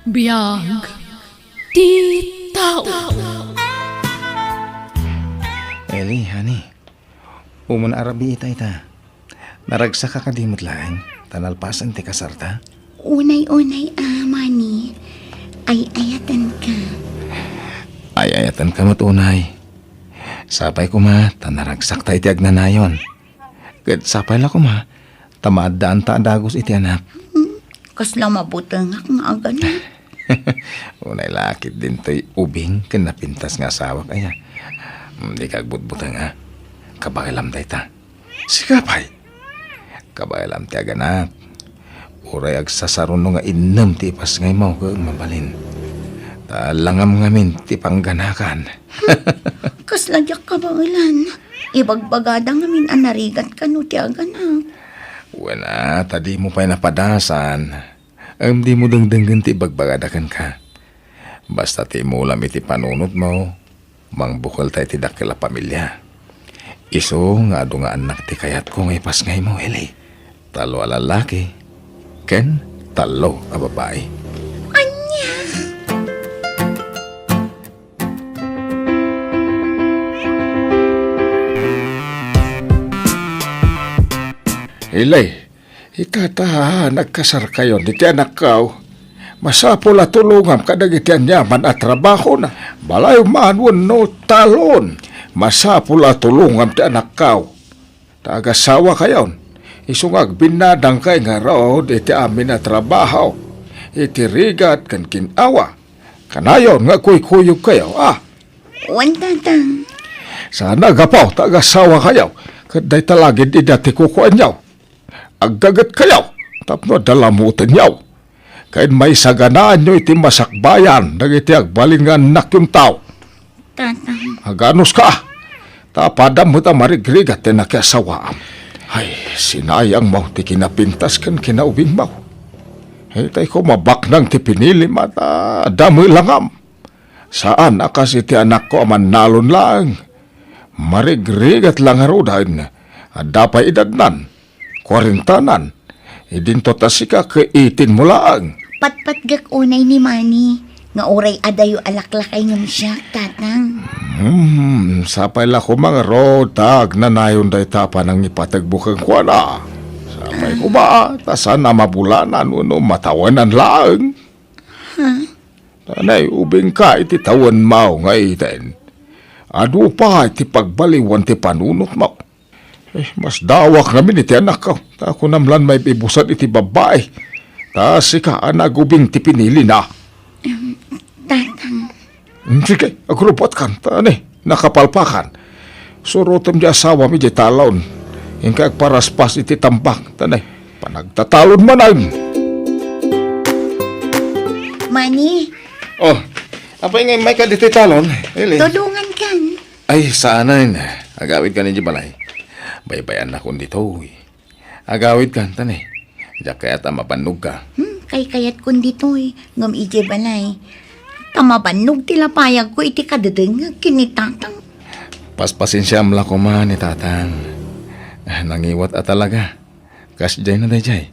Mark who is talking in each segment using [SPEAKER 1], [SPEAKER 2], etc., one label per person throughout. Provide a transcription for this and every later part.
[SPEAKER 1] Biyag ti tao.
[SPEAKER 2] Eli, honey. Umun arabi ita. Naragsa ka kadimot lang. Tanalpasan ti kasarta.
[SPEAKER 3] Unay-unay, Manny. Ay ayatan ka.
[SPEAKER 2] Ay, ayatan ka matunay. Sapay ko ma, tanaragsak ta iti agnanayon. Kat sapay la ko ma, tamaadaan ta dagos iti anak.
[SPEAKER 3] Kasla mabutang nga ganun.
[SPEAKER 2] Unay lakit din to'y ubing kinapintas nga asawa kaya. Di kagbutbutang nga. Kabakilam tayo ta. Sikapay. Kabakilam ti aganak. Uray agsasaruno nga inam ti ipas ngay mo kag mabalin. Talangam ngamin ti pangganakan.
[SPEAKER 3] Kaslagyak ka ba ulan? Ibagbagada ngamin anarigat ka no ti aganak.
[SPEAKER 2] Wala, tadi mo pa'y napadasan. Di mo dangdangan ti ibagbagadakan ka. Basta ti mo ulam iti panunot mo, mangbukal tayo ti dakila pamilya. Iso nga ado nga anak ti kayat ko ngay pas ngay mo, Eli. Talo a lalaki, ken talo a babae.
[SPEAKER 3] Anya?
[SPEAKER 4] Ilay, itata nagkasar kayo ni ti anak kao. Masapol at tulungam kadag iti anyaman at trabaho na. Balay manwon no talon. Masapol at tulungam ti anak kao. Tagasawa kayon. Isungag binadang kay nga road iti amin at trabaho. Iti rigat kan kinawa. Kanayon nga kuy-kuyog kayo,
[SPEAKER 3] Wantatang.
[SPEAKER 4] Sana gapaw, tagasawa kayo. Kaday talagid idati kukuan yaw. Aggagat kayaw, tapno dalamutan yaw. Kain may saganaan nyo iti masakbayan, nagiti agbalin nga anak yung tao.
[SPEAKER 3] Tatang.
[SPEAKER 4] Aganos ka, tapadam mo ta marigrigat na nakiasawaam. Ay, sinayang mo, ti kinapintas kan kinaubing mo. Hitay ko mabak nang ti pinili mata, dami langam. Saan akas iti anak ko aman nalon lang. Marigrigat lang harudan, adapay idadnan. Kwarintanan, idinto tasika ke 18 mo laang.
[SPEAKER 3] Patpatgak unay ni Manny. Nga oray adayo alaklakay ngam siya, tatang.
[SPEAKER 4] Sapay la ko mga rotag na nayon day tapa ng ipatagbukang kwa na. Sapay ko ba, tasan na mabulanan uno matawanan laang. Tanay, ubing ka iti tawan mo nga iten. Ado pa iti pagbaliwan ti panunot mo. Mas dawak namin iti anak ko. Ako namlan may ibusan iti babae. Ta sika anagubing ti pinili na.
[SPEAKER 3] Tatang.
[SPEAKER 4] Sige, agrupot kan. Tani, nakapalpakan. Surutom di asawa mi di talon. Hingga agparaspas iti tambak. Tani, panagtatalon manan.
[SPEAKER 3] Manny,
[SPEAKER 2] Oh, apa ngay may ka dito talon, Eli?
[SPEAKER 3] tulungan kan.
[SPEAKER 2] Ay, saanan. Agawid ka ni balay. Baybayan na kung dito, agawid ka, tanay. Diyak kaya mapanog ka.
[SPEAKER 3] Kay kayat kun dito'y ngam ije balay. Tamabanog tilapayag ko iti kadadeng kinitatang.
[SPEAKER 2] Paspasin siya amla ko man ni tatang. Nangiwat at talaga. Kasjay na dayjay.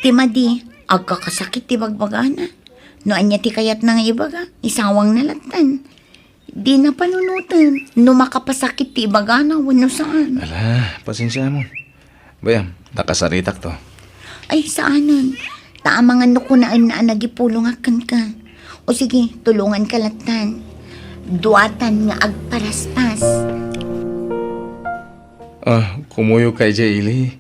[SPEAKER 3] Ti madi, agkakasakit ti bagbagana. No anya ti kayat na nga ibaga, isawang nalatan. Di na panunutan, no makapasakit ti ibagana, wano saan.
[SPEAKER 2] Ala, pasensya mo. Bayam, nakasaritak to.
[SPEAKER 3] Ay, saanon? Taamangan no kunaan na nagipulong akan ka. O sige, tulungan ka latan. Duatan nga agparaspas.
[SPEAKER 2] Kumuyo kay Jayli.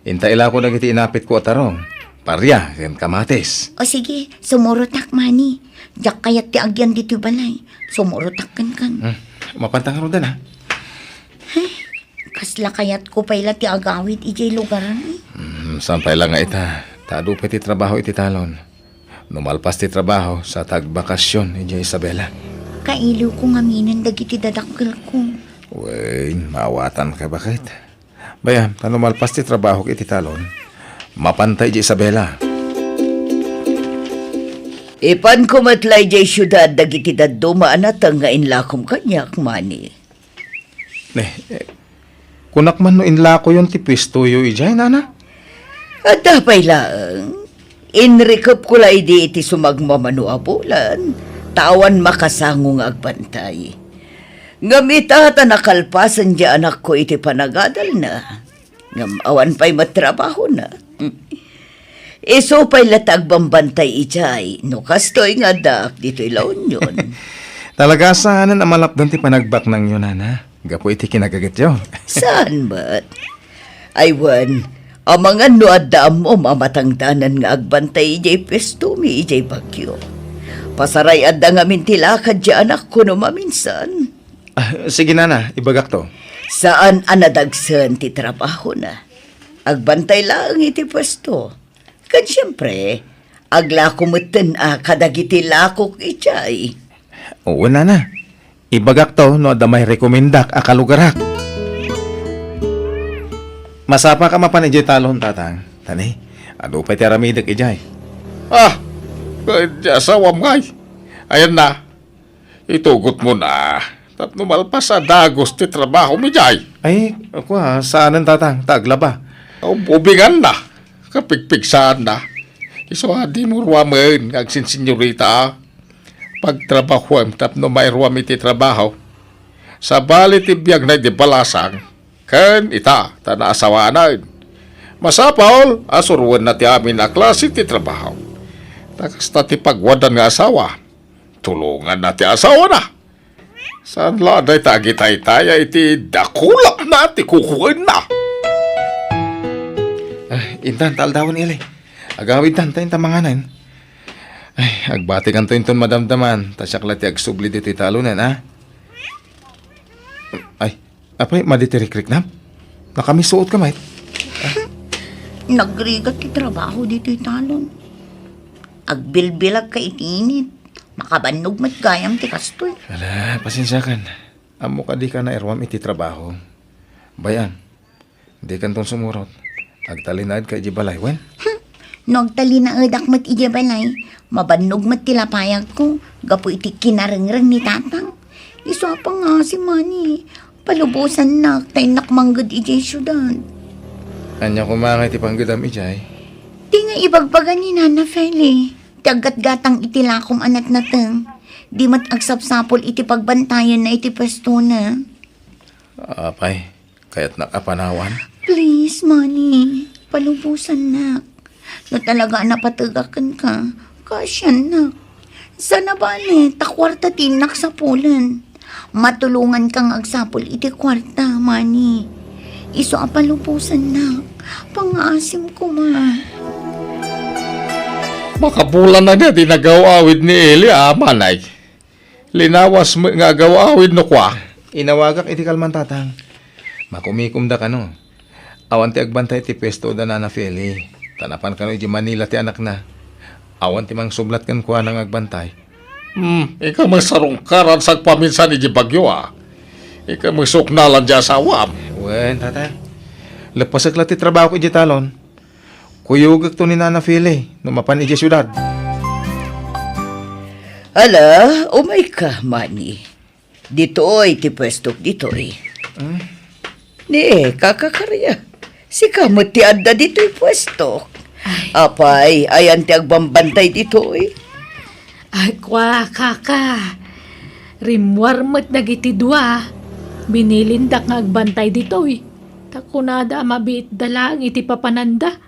[SPEAKER 2] Intaila ko nagiti inapit ko atarong. Parya, ken kamatis.
[SPEAKER 3] O sige, sumurotak mani. Diyak kayat ti agyan dito balay. Sumurotak kan.
[SPEAKER 2] Mapantang ron ha.
[SPEAKER 3] Kasla kayat ko pala ti agawid ijay lugaran.
[SPEAKER 2] Sampay lang nga ita. Tado pa ti trabaho iti talon. Numalpas ti trabaho sa tagbakasyon ni Isabela.
[SPEAKER 3] Kailiw ko ngaminan dagiti dadakkel ko.
[SPEAKER 2] Uy, maawatan ka bakit? Bayam, numalpas ti trabaho iti talon. Mapantay di Isabela.
[SPEAKER 5] Ipan ko matlay jay syudad dagiti daduma at nga inlakom kanyak, Manny.
[SPEAKER 2] Kunak man no inla ko yung ti pisto yu ijay, nana?
[SPEAKER 5] At dapay lang, Inrikop ko la idi iti sumagmamanuabulan. Tawan makasango nga agbantay. Ngamitata nakalpasan di anak ko iti panagadal na. Ngamawan pa'y matrabaho na. Iso pa'y latag bambantay ijay. No kastoy nga dak dito'y laon yun.
[SPEAKER 2] Talaga saan na malapdan ti panagbak ng yun, Nana? Gapo iti kinagagit yo.
[SPEAKER 5] Saan ba't? Aywan, ang mga nuadam mo mamatangdanan nga agbantay ijay pestumi ijay bagyo. Pasaray adda nga mintilakad di anak ko no maminsan.
[SPEAKER 2] Sige, Nana, ibagak to.
[SPEAKER 5] Saan anadagsan ti trabaho na? Agbantay lang iti pwesto. Kad siyempre, aglako mutin kadagiti lakok ijay.
[SPEAKER 2] Oo, Nana. Ibagak to no adda may rekomendak akalugarak. Masapa ka mapan ijay talon, tatang. Tani, ado pa ti aramidak ijay.
[SPEAKER 4] Kaya asawam ngay. Ayan na. Itugot mo na. Tapno malpas sa dagos ti trabaho mi jay.
[SPEAKER 2] Ay, ako saanan, tatang? Taglaba.
[SPEAKER 4] Ubingan na. Kapigpigsaan na. Iso di mo ruwaman. Agsin senyorita. Pagtrabaho tapno may ruwam iti trabaho. Sa bali ti biyag na di balasang. Kan ita. Tana asawanan. Masapol. Asuruan na ti amin na klase ti trabaho. Takasta ti pagwadan nga asawa. Tulungan na ti asawa na. Saan laday tagitay-taya iti dakulak na ti kukuin na.
[SPEAKER 2] Intan, taldawan ili. Agawid tan, tayo tamanganan. Ay, agbati kan to inton madamdaman. Tasyak lati agsubli dito talunan, ha? Ay, apay, maditirik-rik na? Nakamisuot ka, mate.
[SPEAKER 3] Nagrigat ti trabaho dito talon. Agbilbilag ka itinit. Makabanog mat gayam ti kastoy.
[SPEAKER 2] Ala, pasensya kan. Amo ka di ka na erwam iti trabaho. Bayan, di kan tong sumurot. Agtalinad ka ijibalay, wen?
[SPEAKER 3] Nagtali na edak mat ijabalay. Mabanog mat tilapayag ko. Gapo iti kinarengreng ni tatang. Iso pa nga si Manny. Palubusan na. Tay nakmanggad ijay syudad.
[SPEAKER 2] Anya kumangay ti panggedam ijay.
[SPEAKER 3] Di nga ibagbagan ni Nana Feli. Tiagat-gatang itilakom anak nateng. Di mat agsapsapol iti pagbantayan na iti pwesto na.
[SPEAKER 2] Apay, kaya't nakapanawan.
[SPEAKER 3] Please, Manny. Palubusan na. No talaga napatagakan ka. Kasyan na. Sana ba takwarta tinak sa pulan. Matulungan kang agsapol iti kwarta, Manny. Iso palubusan na. Pangasim ko, ma.
[SPEAKER 4] Makapulan na niya di nagawawid ni Eli manay. Linawas mo nga gawawid no kwa.
[SPEAKER 2] Inawagak iti kalman, tatang. Makumikum da ka no. Awan ti agbantay ti pesto da Nana Feli. Tanapan ka no iji Manila ti anak na. Awan ti mang sublat kan kuha ng agbantay.
[SPEAKER 4] Ikaw may sarungkaran sa paminsan iji bagyo Ikaw may suknalan di asawam.
[SPEAKER 2] Wen, tatang. Lepasak ti trabaho ko iji talon. Kuyugag to ni Nana Feli. Numapan iji syudad.
[SPEAKER 5] Ala, umay ka, Manny. Dito'y ti pwestok dito'y. Ni, kakakarya. Si kamot ti adda dito'y pwestok. Apay, ayan ti agbambantay dito'y.
[SPEAKER 1] Ay, kwa, kaka. Rimwarmat nagiti dua. Binilindak nga agbantay dito eh. Takunada mabit dalang iti papananda.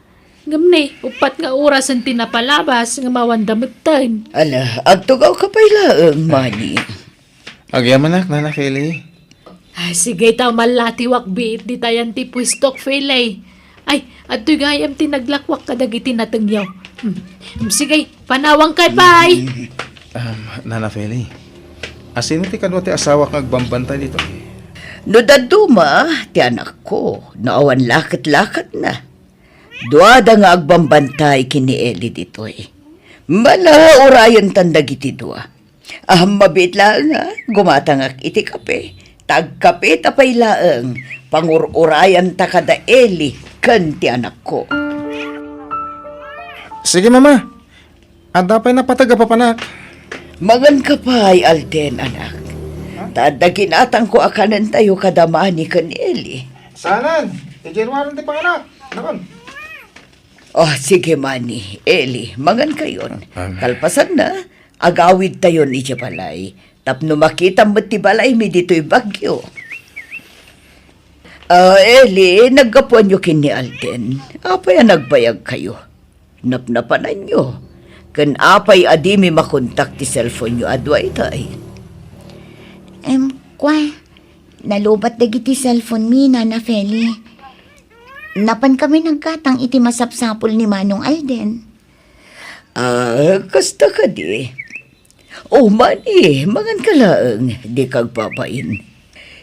[SPEAKER 1] Ngamne, upat nga oras ang tinapalabas nga mawandamutan.
[SPEAKER 5] Ala, agtugaw ka pa'y laang, Manny.
[SPEAKER 2] Agyaman Nana Feli.
[SPEAKER 1] Ay, sige taw malatiwak biit di tayan ti pwistok Felay. Ay, at gayam tinaglakwak kadagiti natengyaw. Sige, panawang kay bye.
[SPEAKER 2] Nana Feli. Asino ti kadwa ti asawa kang agbambantay dito?
[SPEAKER 5] No daduma, ti anak ko, naawan lakat-lakat na. Duada nga agbambantay kini Eli dito'y. Mala orayon tandag iti dua. Mabit lang gumatangak iti kape. Tagkape tapay laang, pangururayan ta kada Eli, kan ti anak ko.
[SPEAKER 2] Sige, mama. Ada pa'y napataga papanak.
[SPEAKER 5] Magan ka pa'y Alden, anak. Tadagin atang ko akanan tayo kadamani kan Eli.
[SPEAKER 2] Sanan, ti January ti panganak. Nakon.
[SPEAKER 5] Oh, sige Manny, Eli, mangan kayon.
[SPEAKER 2] Amen.
[SPEAKER 5] Kalpasan na, agawid tayo ni balay. Tapno makita mo ti balay mi dito'y bagyo. Eli, naggapuan nyo kini Alden. Apay nagbayag kayo. Napnapanan nyo. Kan apay adi mi makontak ti cellphone nyo adway tay.
[SPEAKER 3] Kwa, nalubat dagiti cellphone mi, Nana Feli. Napan kami nagkatang iti masapsapol ni Manong Alden.
[SPEAKER 5] Kasta ka di. Oh, Manny, mangan ka lang. Di kag papain.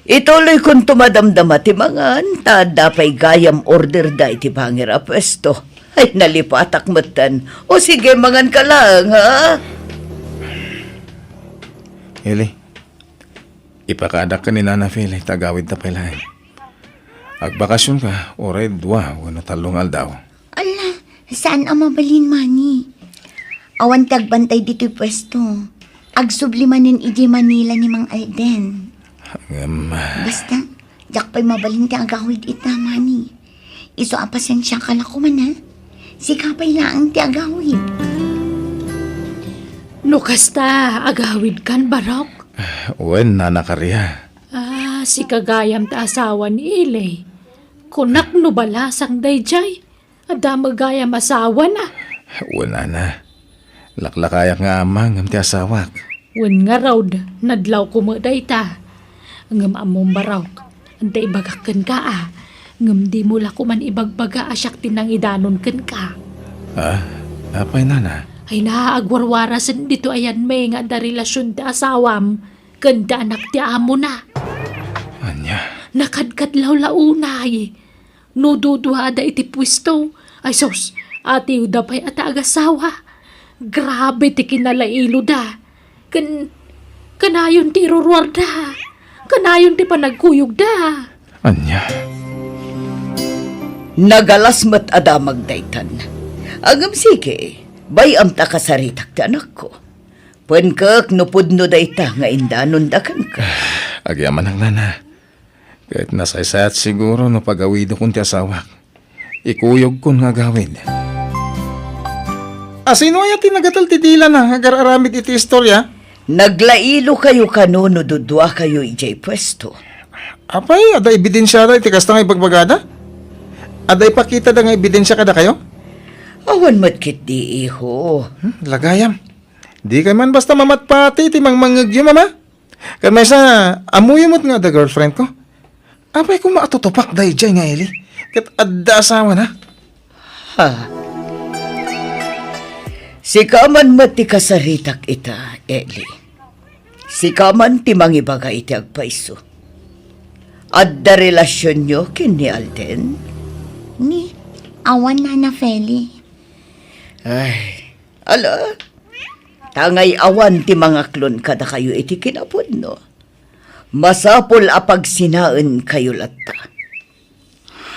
[SPEAKER 5] Ituloy kung tumadamdama ti mangan, tada pa'y gayam order da iti pangira pwesto. Ay, nalipatak matan. O sige, mangan ka lang, ha?
[SPEAKER 2] Eli, ipakadak ka ni Nana Feli, tagawid na pala. Agbakasyon ka, oray dua, wano talong aldaw.
[SPEAKER 3] Ala, saan ang mabalin, Manny? Awan tagbantay dito'y pwesto. Agsublimanin iji Manila ni Mang Alden. Basta, jak pa'y mabalin ti agawid ita, Manny. Iso apasensya ka na kuman, ha? Sikapay laang ti agawid.
[SPEAKER 1] Nukasta, agawid kan barok.
[SPEAKER 2] Wen, Nana Kariya.
[SPEAKER 1] Si kagayam ta asawa ni Ilay. Kunak no balasang dayjay. Ada magayam asawa na.
[SPEAKER 2] Wen, Nana. Laklakayak nga amang ang ti asawak.
[SPEAKER 1] Wen nga raw nadlaw kumaday ta. Ngam among barawk. Antay ibagakan ka Ngam di mo la kuman ibagbaga asyak tinang idanon ken ka.
[SPEAKER 2] Apay, Nana.
[SPEAKER 1] Ay naaagwarwarasan dito ayan may nga da relasyon ti asawam. Kanda anak ti amo na.
[SPEAKER 2] Anya.
[SPEAKER 1] Nakadkadlaw launay. No dudwa da iti pwisto. Ay sos, ati da pa'y ata agasawa. Grabe ti kinalailo da. Kanayon ti irurwar da. Kanayon ti panagkuyog da.
[SPEAKER 2] Anya.
[SPEAKER 5] Nagalasmat adamag daytan. Agam sige, bayam ta kasaritak ti anak ko. Pankak no pudno dayta nga indanon dakan ka.
[SPEAKER 2] Agyaman ang Nana. Kahit nasaysayat siguro no pagawido kong ti asawak. Ikuyog kon nga gawin. Sino ay ati nagatal ti dila na agararamid iti istorya?
[SPEAKER 5] Naglailo kayo kano no dudwa kayo ijay pwesto.
[SPEAKER 2] Apay, ada ebidensya da iti kasta nga ipagbagada? Ada ipakita da nga ebidensya kada kayo?
[SPEAKER 5] Awan matkit di iho.
[SPEAKER 2] Lagayam. Di kay man basta mamatpati iti mangmangagyo, mama. Kan may sa amuyamot nga da girlfriend ko. Apay kung maatutupak da ijay nga Eli. Kat adda asawa na.
[SPEAKER 5] Ha? Sikaman mati kasaritak ita, Eli. Sikaman ti mangibaga iti agpaiso. Adda relasyon nyo kini Alden?
[SPEAKER 3] Ni, awan Nana Feli.
[SPEAKER 5] Ay, ala, tangay awan ti mga klon kada kayo iti kinapod, no? Masapol apag sinaan kayo latta.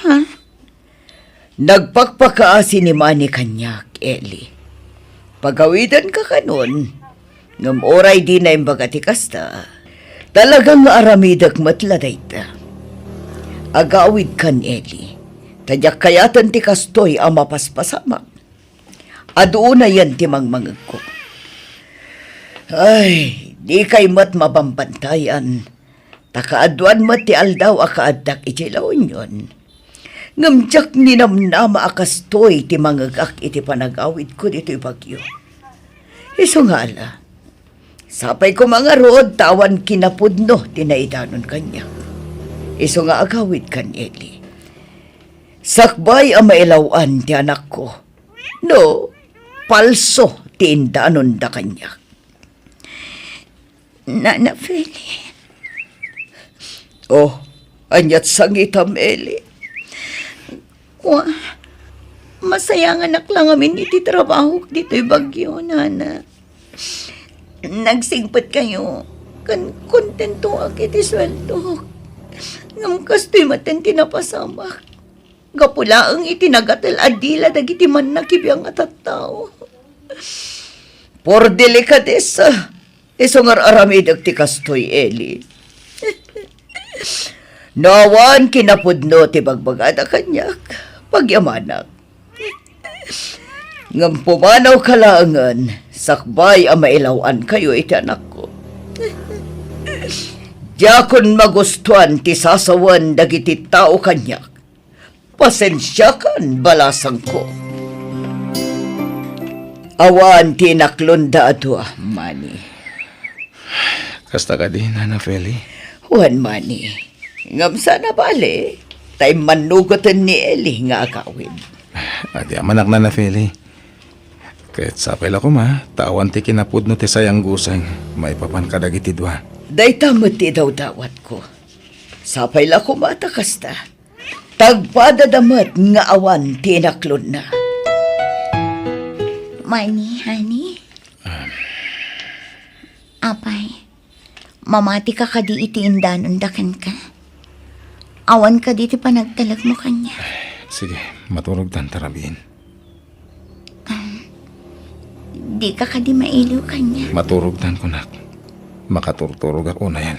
[SPEAKER 3] Ha?
[SPEAKER 5] Nagpakpakaasi ni Manny kanyak, Eli. Pagawidan ka kanon, ngam oray di na imbaga ti kasta, talagang aramidag matladay ta. Agawid kan, Eli. Tadyak kayatan ti kastoy ang mapaspasamak. Adoon na yan ti mangmangag ko. Ay, di kay mat mabambantayan. Takaaduan mat ti aldaw akaadak itilaon yun. Ngamjak ninamnama akastoy ti mangagak iti panagawid ko dito'y bagyo. Iso nga ala, sapay ko mga rood tawan kinapudno tinaidanon kanya. Iso nga agawid kan Eli. Sakbay ang mailawan ti anak ko. No, palso ti indanon da kanya.
[SPEAKER 3] Nana Feli.
[SPEAKER 5] Oh, anyat sangitam Eli.
[SPEAKER 3] Wah, masayang anak lang amin iti trabaho dito'y bagyo, Nana. Nagsingpat kayo. Kan kontento ak iti sweldo. Ngam kasto'y maten tinapasamak. Gapula ang itinagatal adila dagiti man nakibiyang atattao.
[SPEAKER 5] Por delikadesa, isungar aramidag ti kastoy Eli. Nawan kinapudno ti bagbagada kanyak, pagyamanak. Ngam pumanaw kalaangan, sakbay ang mailawan kayo iti anak ko. Diyakon magustuhan ti sasawan dagiti tao kanyak. Pasensya kan balasang ko. Awan ti naklunda adwa, Manny.
[SPEAKER 2] Kasta ka din, Nana Feli.
[SPEAKER 5] Juan Manny, ngam sana bale, tay manugotan ni Eli nga akawin.
[SPEAKER 2] Ati amanak Nana Feli. Kahit sapay la ko ma, tawan ti kinapudno ti sayang gusang, maipapan ka dagiti dua.
[SPEAKER 5] Day tamot ti daw dawat ko. Sapay la kumata kasta. Tagpadadamat nga awan ti naklon na.
[SPEAKER 3] Manny, honey? Apay, mamati ka kadi iti indanon dakan ka. Awan ka diti panagtalag mo kanya.
[SPEAKER 2] Sige, maturog tan tarabin.
[SPEAKER 3] Di ka kadi mailiw kanya.
[SPEAKER 2] Maturog tan kunak. Makaturturog ako na yan.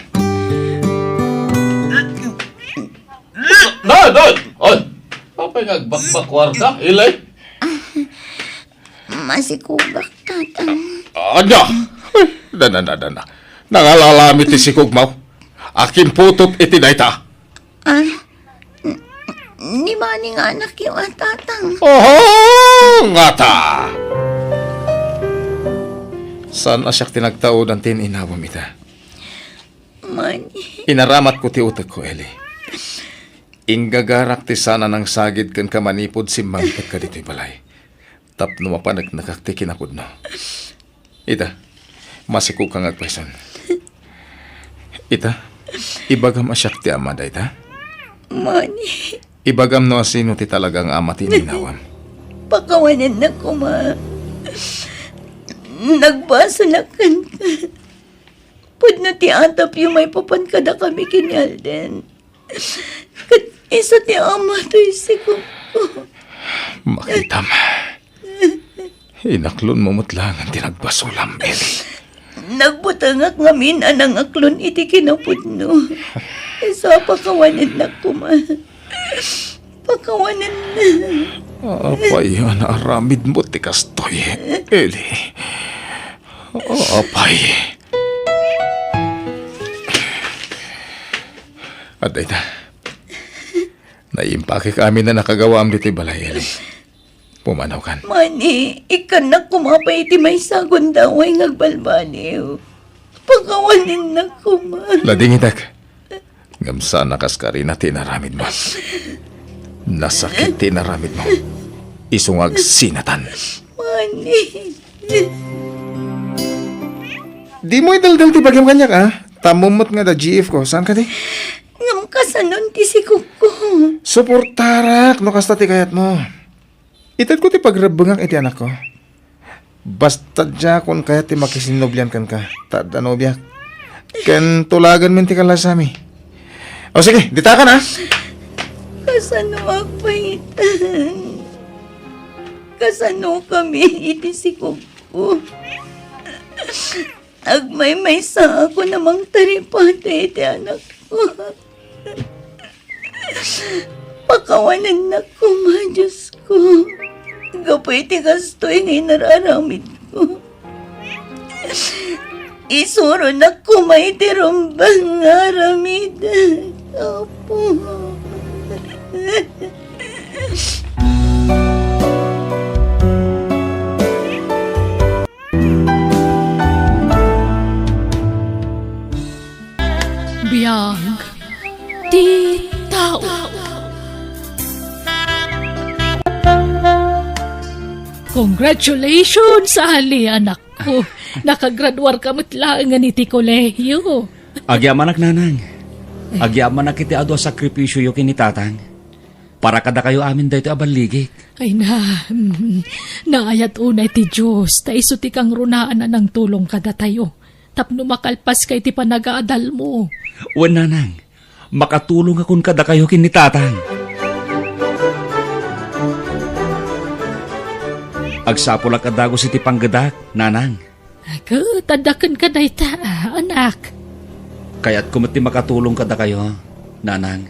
[SPEAKER 4] Nan! Ay! Papay nagbakbakwar ka, Ilay?
[SPEAKER 3] Masikugak, tatang.
[SPEAKER 4] Anya! Dana. Nangalalami ti si Kugmaw. Akin putot iti dayta.
[SPEAKER 3] Ni maning anak yung tatang.
[SPEAKER 4] Oh, ngata!
[SPEAKER 2] Saan asyak tinagtaod ang tininawam ita?
[SPEAKER 3] Manny.
[SPEAKER 2] Inaramat ko ti utak ko, Eli. Inggagarak ti sana ng sagid kan kamanipod si mangpet ka dito'y balay. Tapno mapanag nakakti kinapod no. Ita, masikog kang agpaisan. Ita, ibagam asyak ti ama da ita?
[SPEAKER 3] Manny.
[SPEAKER 2] Ibagam no sino ti talagang ama tininawam.
[SPEAKER 3] Pakawanan na ko, ma. Nagbasa na kan ka. Pudno ti atap yung may papankada kami kini Alden. Kat isa ti ama to isikog ko.
[SPEAKER 2] Makitam. Inaklon mo mutlangan tinagbasulam, Eli.
[SPEAKER 3] Nagbutangak ngamin anang aklon iti kinapudno. Isa pakawanan na ko, ma. Pakawanan na.
[SPEAKER 2] Apay, aramid mo ti kastoy, Eli. Apay. At ita, naimpake kami na nakagawam dito'y balay, Eli. Pumanaw kan.
[SPEAKER 3] Manny, ikan na kumapay iti may sagon daw ay ngagbalbaliw. Pakawanan na ko, ma.
[SPEAKER 2] Lading itak. Ngamsa nakaskari na tinaramid mo. Nasakit tinaramid mo. Isungag sinatan.
[SPEAKER 3] Manny.
[SPEAKER 2] Di mo idaldal ti bagyam kanyak, ah? Tamumot nga da GF ko. Saan ka di?
[SPEAKER 3] Ngam kasanon ti sikog ko.
[SPEAKER 2] Suportarak, no kasta ti kayat mo. Itad ko ti pagrabungak iti anak ko. Basta dya kung kaya ti makisinobyan kan ka. Tada nobyak. Ken tulagan min ti kalasami. O sige, dita ka na.
[SPEAKER 3] Kasano agpaitan. Kasano kami iti sikog ko. Agmay-may sa ako namang taripata iti anak ko. Pakawanan na ko, ma, Diyos ko. Gapay ti kastoy nga nararamid ko. Isuro na ko may tirumbang aramid. Opo.
[SPEAKER 1] Biyag ti tao. Congratulations, Ali, anak ko. Nakagraduar ka matlaangan iti kolehiyo.
[SPEAKER 6] Agyaman ak nanang. Agyaman ak iti adwa sakripisyo yu kinitatang. Para kada kayo amin dahito abaligik.
[SPEAKER 1] Ay naayat unay ti Diyos, ta iso ti kang runaan na ng tulong kada tayo. Tapno makalpas kay ti panagaadal mo.
[SPEAKER 6] Wan nanang, makatulong akong kada kayo kinitatang. Agsapol ak adagos iti panggadak, nanang.
[SPEAKER 1] Ako, tadakan ka day ta, anak.
[SPEAKER 6] Kaya't kumati makatulong kada kayo, nanang.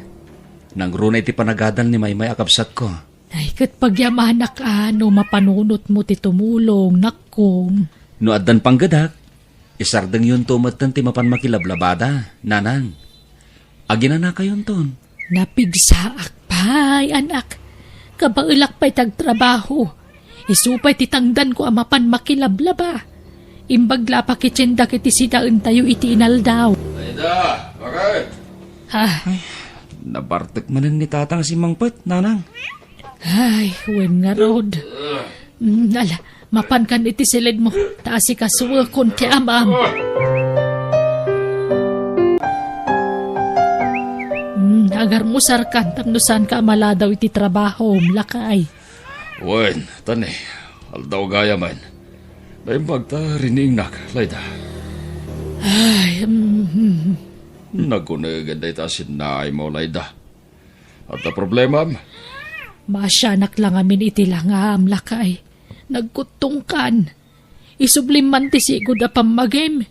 [SPEAKER 6] Nang runay iti panagadal ni Maymay akabsat ko.
[SPEAKER 1] Ay, kat pagyamanak no mapanunot mo ti tumulong, nakong.
[SPEAKER 6] No addan panggadak, isardeng yun tumatan ti mapan makilablabada, nanang. Agina na kayon ton.
[SPEAKER 1] Napigsaak pa'y, anak. Kabailak pa'y tagtrabaho. Isupay titangdan ko amapan makilablaba. Imbagla pa kitsinda kiti sidaan tayo iti inaldaw.
[SPEAKER 4] Layda, bakit?
[SPEAKER 1] Ha?
[SPEAKER 6] Nabartek manan ni tatang si Mangpet, nanang.
[SPEAKER 1] Ay, wen nga rod. Ala, mapan kan iti silid mo. Taasi ka suwa kon ti amam. Agar mo sarkan, tapnusan ka maladaw iti trabaho, mlakay.
[SPEAKER 4] Wen, tani. Aldaw gaya man. Naimbag ta riningnak, Layda.
[SPEAKER 1] Ay,
[SPEAKER 4] Nagunagan da ita sinay mo, Layda. At na problema,
[SPEAKER 1] masyanak lang amin iti langam, lakay. Nagkutungkan. Isublim man ti sigod a pamagem.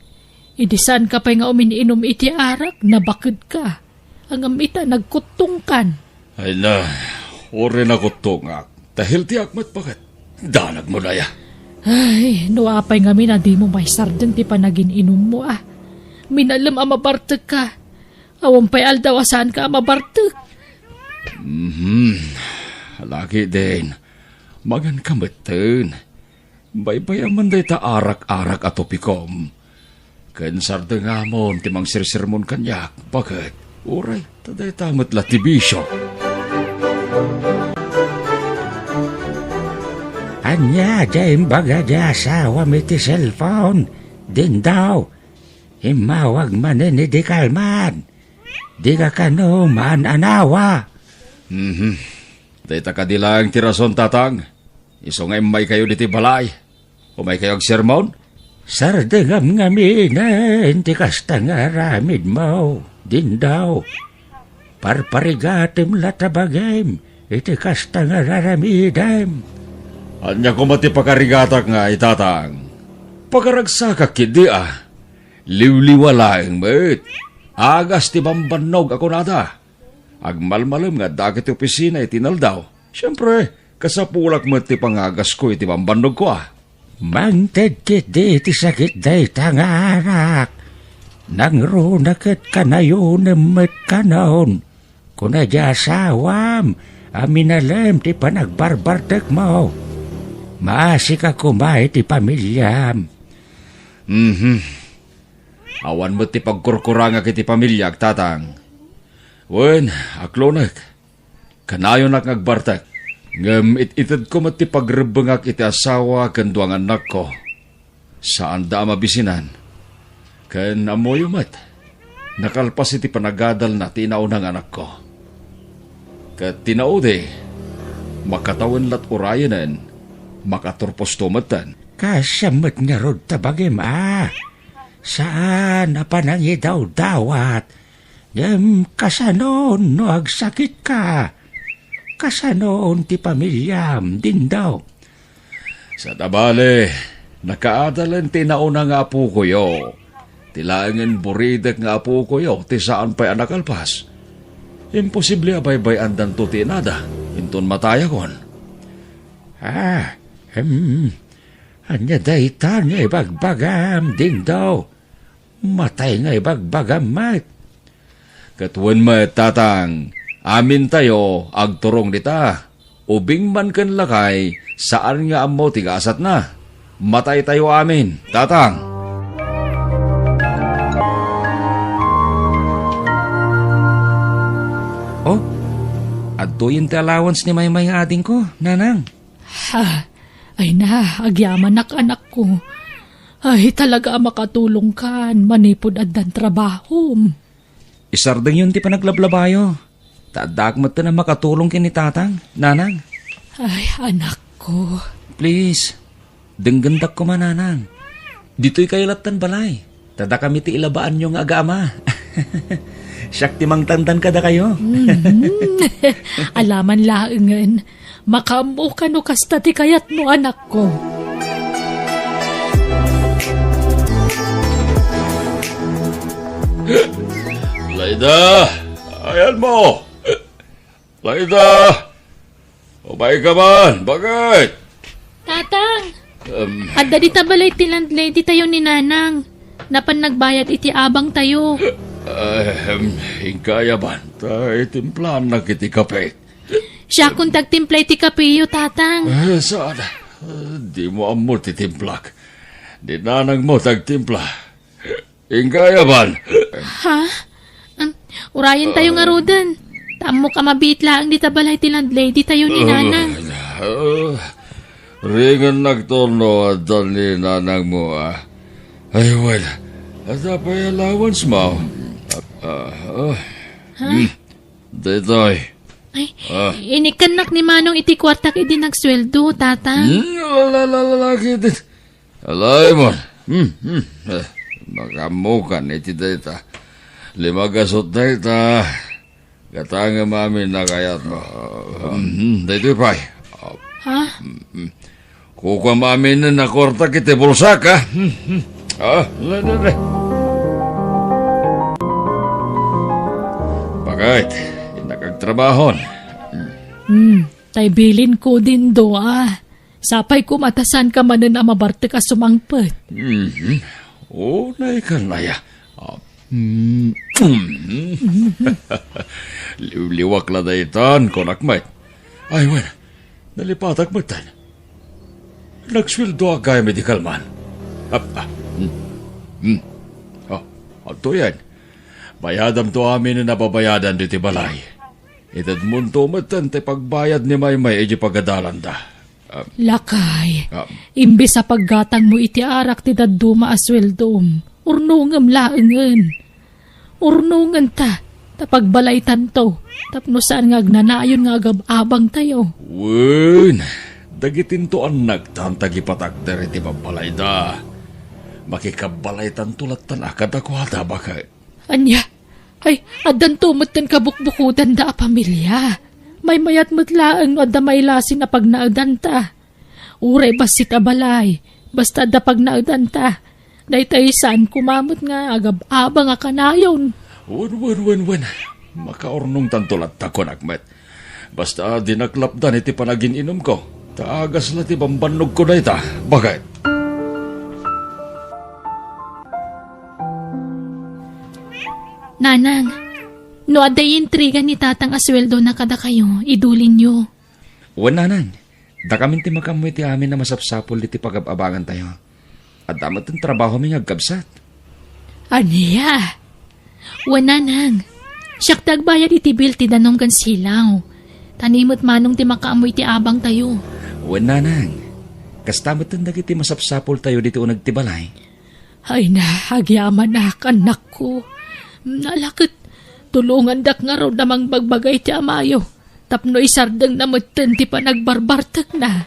[SPEAKER 1] Idisan ka pa nga umininom iti arak, nabakid ka. Ang amita nagkutungkan.
[SPEAKER 4] ay na, ori na ko tungak. Dahil ti akmat bakit? Danag mo na ya.
[SPEAKER 1] Ay, nuapay nga na di mo may sarden ti panagin inom mo Minalam amabartek ka. Awang pay aldaw saan ka amabartek.
[SPEAKER 4] Lagi din. Magan kameten. Baybay aman day ta arak-arak at topikom. Kansar da nga mo, timang sirsermon kanyak. Bakit? Uray, taday tamat latibisyo.
[SPEAKER 7] Anya, dyan baga dya asawa mi ti cellphone. Din daw. Himawag manin ni di kalman. Di ka kano man anawa.
[SPEAKER 4] Day ta kadilang tirason tatang. Iso nga may kayo diti balay. O may kayo ag sermon?
[SPEAKER 7] Sardengam nga minen ti kasta nga ramid mo. Din daw. Parparigatim latabagem. Iti kasta nga raramidem.
[SPEAKER 4] Anya ko mati pakarigatak nga itatang. Pagaragsaka kidi Liwliwalaeng met. Agas ti bambanog ako nada. Agmalmalam nga dagit opisina itinaldaw. Siyempre, kasapulak mo ti pangagas ko iti bambanog ko
[SPEAKER 7] Mangted kit di ti sakit day tangarak. Nang runaket kanayon met kanon. Kuna di asawam, aminalam ti panagbarbartek mo. Maasik ako may ti pamilyam.
[SPEAKER 4] Awan mo ti pagkurkuranga kiti pamilyag, tatang. Wen, aklonak. Kanayon nak ngagbartak. Ngam ititid ko mati pagrebengak iti asawa kanduang anak ko. Saan da mabisinan? Kan amoyo mat. Nakalpas iti panagadal na tinaunang anak ko. Kat tinaude, makatawan lat urayanan, makaturpos tumatan.
[SPEAKER 7] Kasamot nga rod tabagim Saan apanangi daw dawat? Kasanon no agsakit ka. Kasanon ti pamilyam din daw.
[SPEAKER 4] Sa tabale, nakaadalan tinauna nga apo ko yo. Tilangan buridak nga apo ko yo, ti saan pa'y anakalpas. Imposible abay-bay andan to tinada, inton mataya kon.
[SPEAKER 7] Anya daytan nga ibagbagam din daw. Matay nga ibagbagam mat.
[SPEAKER 4] Katuan mat, tatang, amin tayo, agturong dita. Ubing man kan lakay, saan nga amo tigasat na. Matay tayo amin, tatang.
[SPEAKER 6] Oh, adto yung allowance ni Maymay nga ading ko, nanang.
[SPEAKER 1] Ha? Ay na, agyaman anak ko. Ay, talaga makatulong kan, manipod addan trabaho.
[SPEAKER 6] Isardeng yun ti panaglablabayo. Tadak mo na makatulong kini tatang, nanang.
[SPEAKER 1] Ay, anak ko.
[SPEAKER 6] Please, denggendak ko mananang. Dito'y kailatan balay. Tada kami ti ilabaan nyo nga agama. Siyak ti mangtandan kada kayo.
[SPEAKER 1] Alaman laengen, makamu ka no kasta ti kayat mo anak ko.
[SPEAKER 4] Layda! Ayan mo! Layda!
[SPEAKER 6] Ubay ka man, bakit?
[SPEAKER 1] Tatang! Adda di tabalay ti landlady tayo ni Nanang. Napan nagbayad iti abang tayo.
[SPEAKER 6] Hingkaya ba? Timplan na kiti kape.
[SPEAKER 1] Siya kung tagtimpla iti kapiyo, Tatang.
[SPEAKER 6] Saan? Di mo amo titimplak. Di nanang mo tagtimpla. Hingkaya ba?
[SPEAKER 1] Ha? Urayan tayo nga rodan. Tamo ka mabit lang di tabalay ti landlady tayo ni Nanang.
[SPEAKER 6] Ringan nagtorno at ni nanang mo Ay, well, at apay allowance mo. Ditoy.
[SPEAKER 1] Ay, inikanak ni Manong iti kwartak iti nagsweldo, Tatang.
[SPEAKER 6] Lalaki din. Alay mo. Makamukan iti data. 5 gasot data. Katanga mami na kayat mo. Dito pay.
[SPEAKER 1] Ha?
[SPEAKER 6] Kuka mami na nakorta kiti bulsa ka. Lala. Bakit? Nakagtrabahon.
[SPEAKER 1] Tay bilin ko din do Sapay ko matasan ka man na mabarte ka sumangpet.
[SPEAKER 6] Unay ka na ya. Liwak la daytan, konakmait. Ay, wen, nalipatak matan. Nagswildo agay medical man. Ato yan. Bayadam to amin na nababayadan diti balay. Itad munto matan te pagbayad ni Maymay edi pagadalan da.
[SPEAKER 1] Lakay, imbes sa paggatang mo iti arak ti daduma asweldom, urnungam laengen. Urnungan ta, tapagbalay tanto, tapno saan nga agnanayon nga agababang tayo.
[SPEAKER 6] Wen, dagitin to ang nagtantagi patakder iti babalay da. Makikabalay tantulat tanakad ako hata bakit.
[SPEAKER 1] Anya, ay, adan tumatan kabukbukudan da a pamilya. May mayat matlaang adda may lasin na pagnaadan ta. Uray basit abalay, basta da pagnaadan ta. Daytay saan kumamot nga agab-abang nga kanayon.
[SPEAKER 6] Wen. Makaurnong tantulat ta konakmet. Basta dinaklapdan iti panagin inom ko. Taagas la ti bambanog ko na ita. Bakit?
[SPEAKER 1] Nanang, no aday intriga ni tatang asweldo na kada kayo, idulin nyo.
[SPEAKER 6] Wen nanang, da kami ti makamoy ti amin na masapsapol iti pagababangan tayo. At damat ang trabaho mi ngagkabsat.
[SPEAKER 1] Aniya? Wananang, siyak tagbayad iti bil ti danong kan silaw. Tanimot manong ti makaamoy ti abang tayo.
[SPEAKER 6] Wen nanang, kastamot ang dagiti masapsapol tayo dito nagtibalay.
[SPEAKER 1] Ay na, agyaman na anak ko. Nalakit, tulungan dak nga raw namang bagbagay ti amayo. Tapno isardeng namutin ti pa nagbarbartak na.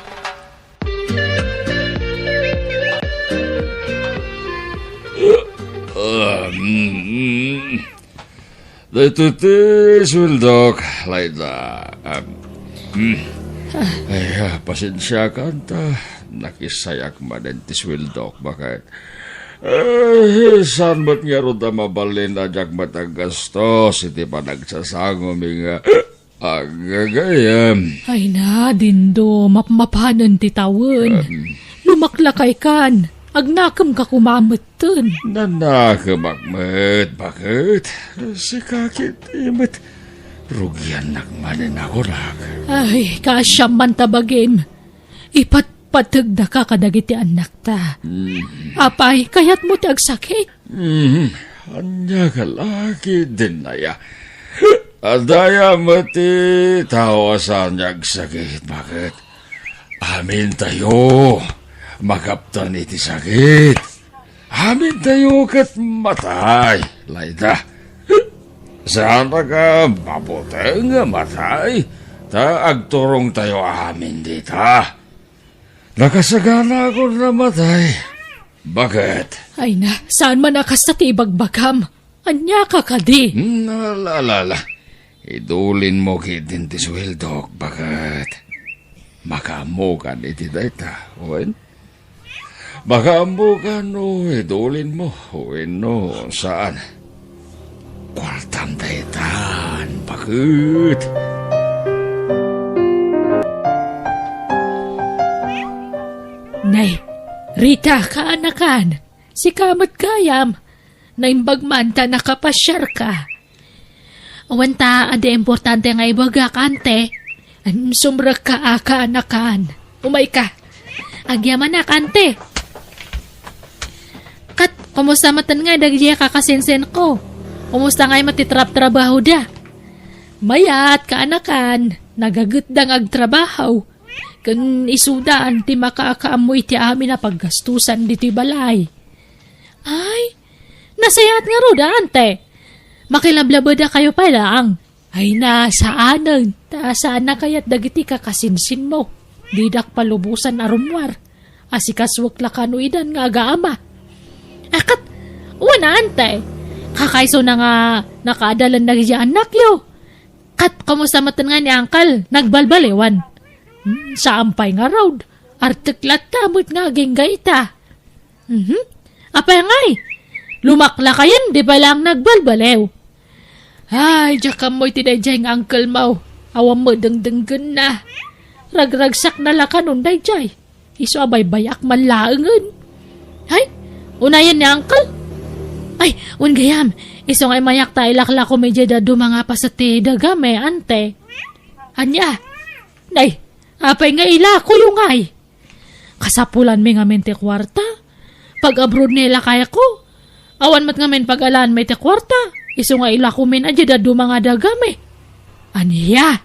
[SPEAKER 6] Dito ti suldok, Laida. Ay, pasensya ka ta. Nakisayak maden ti suldok. Bakit? Saan ba't nga ro da mabalin na jak matagastos? Iti pa nagsasango nga agagayam.
[SPEAKER 1] Ay na, dindo, mapmapanan ti tawon. Lumaklakay kan. Agnakam ka kumamutin.
[SPEAKER 6] Nanakamagmat, bakit? Si kakit imit. Rugyan nakmanin ako rak.
[SPEAKER 1] Ay, kasyam man tabagim. Ipatpatagda ka kadagiti anak ta. Apay, kayat mo ti agsakit.
[SPEAKER 6] Anya kalaki din na ya. Adaya mati tawasan niya agsakit. Bakit? Amin tayo. Makaptan iti sakit. Amin tayo kat matay. Laida. Saan ka maputeng matay? Ta agturong tayo amin dita. Nakasagana ako na matay. Bakit?
[SPEAKER 1] Ay na, saan man akasta ti ibagbagam? Anya ka kadi?
[SPEAKER 6] Nalala. Idulin mo kitin ti swildok. Bakit? Makamukan iti dayta. Wen? Makamukan o idulin mo. Wen no, saan? Kwartam daytan. Bakit?
[SPEAKER 1] Nay, Rita, kaanakan, si Kamat Gayam, naimbag man ta nakapasyar ka. Awanta, ade importante nga ibaga kante, sumra ka kaanakan. Umay ka, agyaman na kante. Kat, kumusta matan nga dagya kakasensen ko? Kumusta nga'y matitrap trabaho da? Mayat kaanakan, nagagutdang agtrabaho. Kan isudaan ti makaakaamoy ti amin na paggastusan dito'y balay. Ay, nasayat nga ro da, ante. Makilablabada kayo pa lang. Ay na, saanan? Saan na kaya't dagiti kakasinsin mo? Didak palubusan arumwar. Asikaswak lakanuidan nga agaama. Akat, wana, ante. Kakaiso na nga nakadalan na gaya anak yo. Kat, kamusta matan nga ni Angkal? Nagbalbaliwan. Saampay nga raw. Artiklat kamot nga ginggayta. Apay ngay. Lumakla kayan, di ba lang nagbalbalew? Ay, diyak mo'y tinayjay ng uncle mo. Awam mo dengdenggan na. Ragragsak na lakanon dayjay. Iso abay bayak man laangan. Ay, unayan ni uncle. Ay, gayam. Iso ngay mayak tayo lakla ko medyo dado mga pasati dagame, ante. Anya? Nay, apay nga ila ko yung ay. Kasapulan mi nga mente kwarta. Pag abroad nila kaya ko. Awan mat nga men pag-alaan may te kwarta. Iso nga ila ko men adya dado mga dagame. Anya?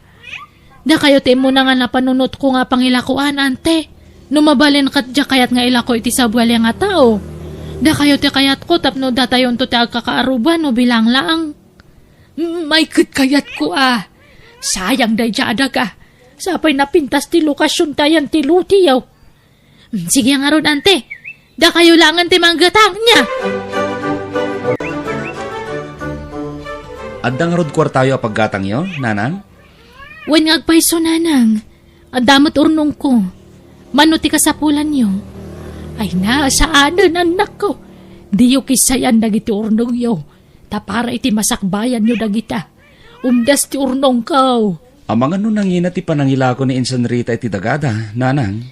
[SPEAKER 1] Da kayo te mo na nga napanunot ko nga pangilakuan, ante. Numabalin kat dya kayat nga ila ko iti sabwali nga tao. Da kayo te kayat ko tapno datayon to te agkakaaruban no bilang laang. May kit kayat ko ah. Sayang day dya adaga. Sapay napintas ti lokasyon tayan ti lutiyaw. Sige nga ron, ante. Da kayo langan ti manggatang niya.
[SPEAKER 6] Addang rod kwartayo paggatang yo, nanang?
[SPEAKER 1] Wen nga agpaiso, nanang. Adamot urnong ko. Mano ti kasapulan yo. Ay na, saanan anak ko. Di yo kisayan dagiti urnong yo. Tapara iti masakbayan yo dagita. Umdas ti urnong ko.
[SPEAKER 6] Amang ano nangina ti panangila ko ni Insan Rita iti dagada, nanang?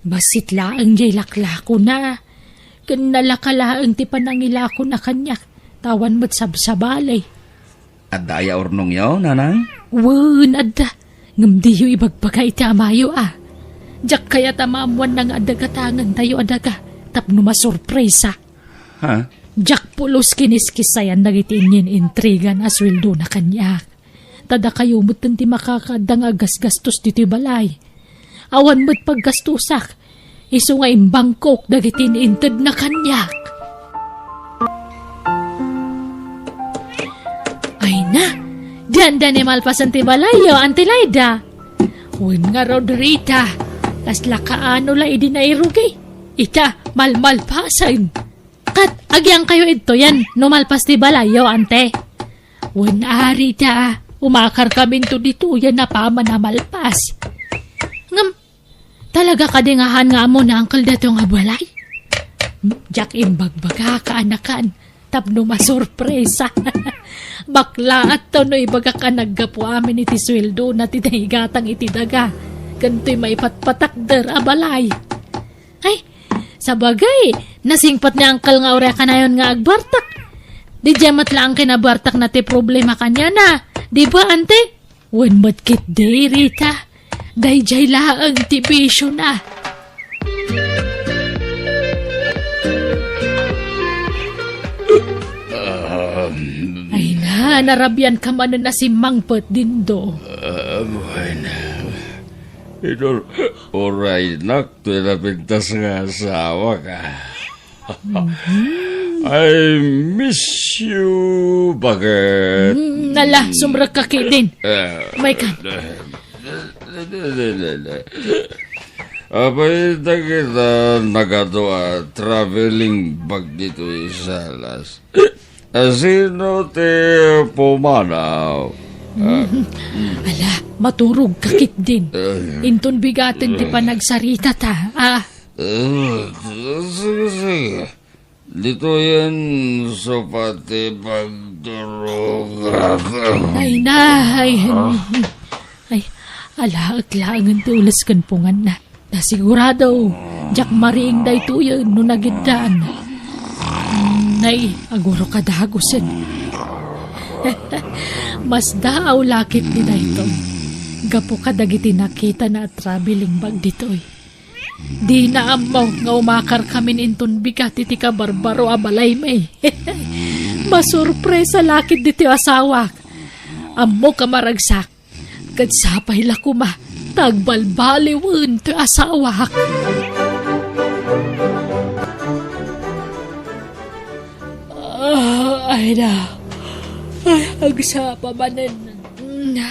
[SPEAKER 1] Basit laang jay laklako na. Kanalakalaang ti panangila ko na kanyak. Tawan mo't sabsabalay.
[SPEAKER 6] Adaya urnong yo, nanang?
[SPEAKER 1] Wen, adda. Ngamdi yu ibagbaga iti amayo ah. Diyak kaya tamamuan ng adagatangan tayo adaga. Tapno masurpresa.
[SPEAKER 6] Ha?
[SPEAKER 1] Diyak pulos kiniskisayan nagitinyin intrigan asweldo na kanyak. Tada kayo mo't ti makakadang agas-gastos dito balay. Awan mo't paggastusak. Iso nga imbangkok dagitin inted na kanyak. Ay na, diyan ni malpasan ti balayo, Auntie Laida. Wen nga Rodrita, kasla kaano la idinairugi. Ita, malmalpasan. Kat, agyang kayo ito yan, numalpas ti balayo, ante. Wen arita, umakar kami to dito yan na paman na malpas. Ngam, talaga kadingahan nga mo na angkal dato nga balay? Jack imbagbaga kaanakan, tapno masurpresa. Bakla at to no ibaga ka naggapo amin iti sweldo na tinahigatang iti daga. Ganto'y maipatpatakder abalay. Ay, sabagay, nasingpat ni angkal nga ure ka na yun nga agbartak. Di jamat lang kinabartak na ti problema kanya na. Di ba, ante? When matkit day, Rita. Day jay laang ti bisyo na. Ay na, narabyan ka man na si Mangpet din do.
[SPEAKER 4] Idol, oray nak, ito napintas nga asawa ka. I miss you, bakit?
[SPEAKER 1] Nala, sumrag ka din. May ka.
[SPEAKER 4] Apay na kita nagadoa traveling bag dito isalas. Sino te pumanaw?
[SPEAKER 1] Ala, maturog kakit din. Inton bigatin ti panagsarita ta.
[SPEAKER 4] Sige. Dito yan sa pati pagdurog.
[SPEAKER 1] Ay na, ay, ala, aglaangan ti ulas kan pungan na. Nasigurado, Jak mariing day tuyo no nagidaan. Nay, aguro ka dagusin. Mas daaw lakit ni dayto. Gapo ka dagiti nakita na traveling bag ditoy. Di na amaw nga umakar kami inton bigat iti ka barbaro abalay may. Masurpresa lakit diti asawak. Ammo ka maragsak. Kadsapay lakuma. Tagbalbaliwen ti asawak. Ay na. Ay, agsapa manen.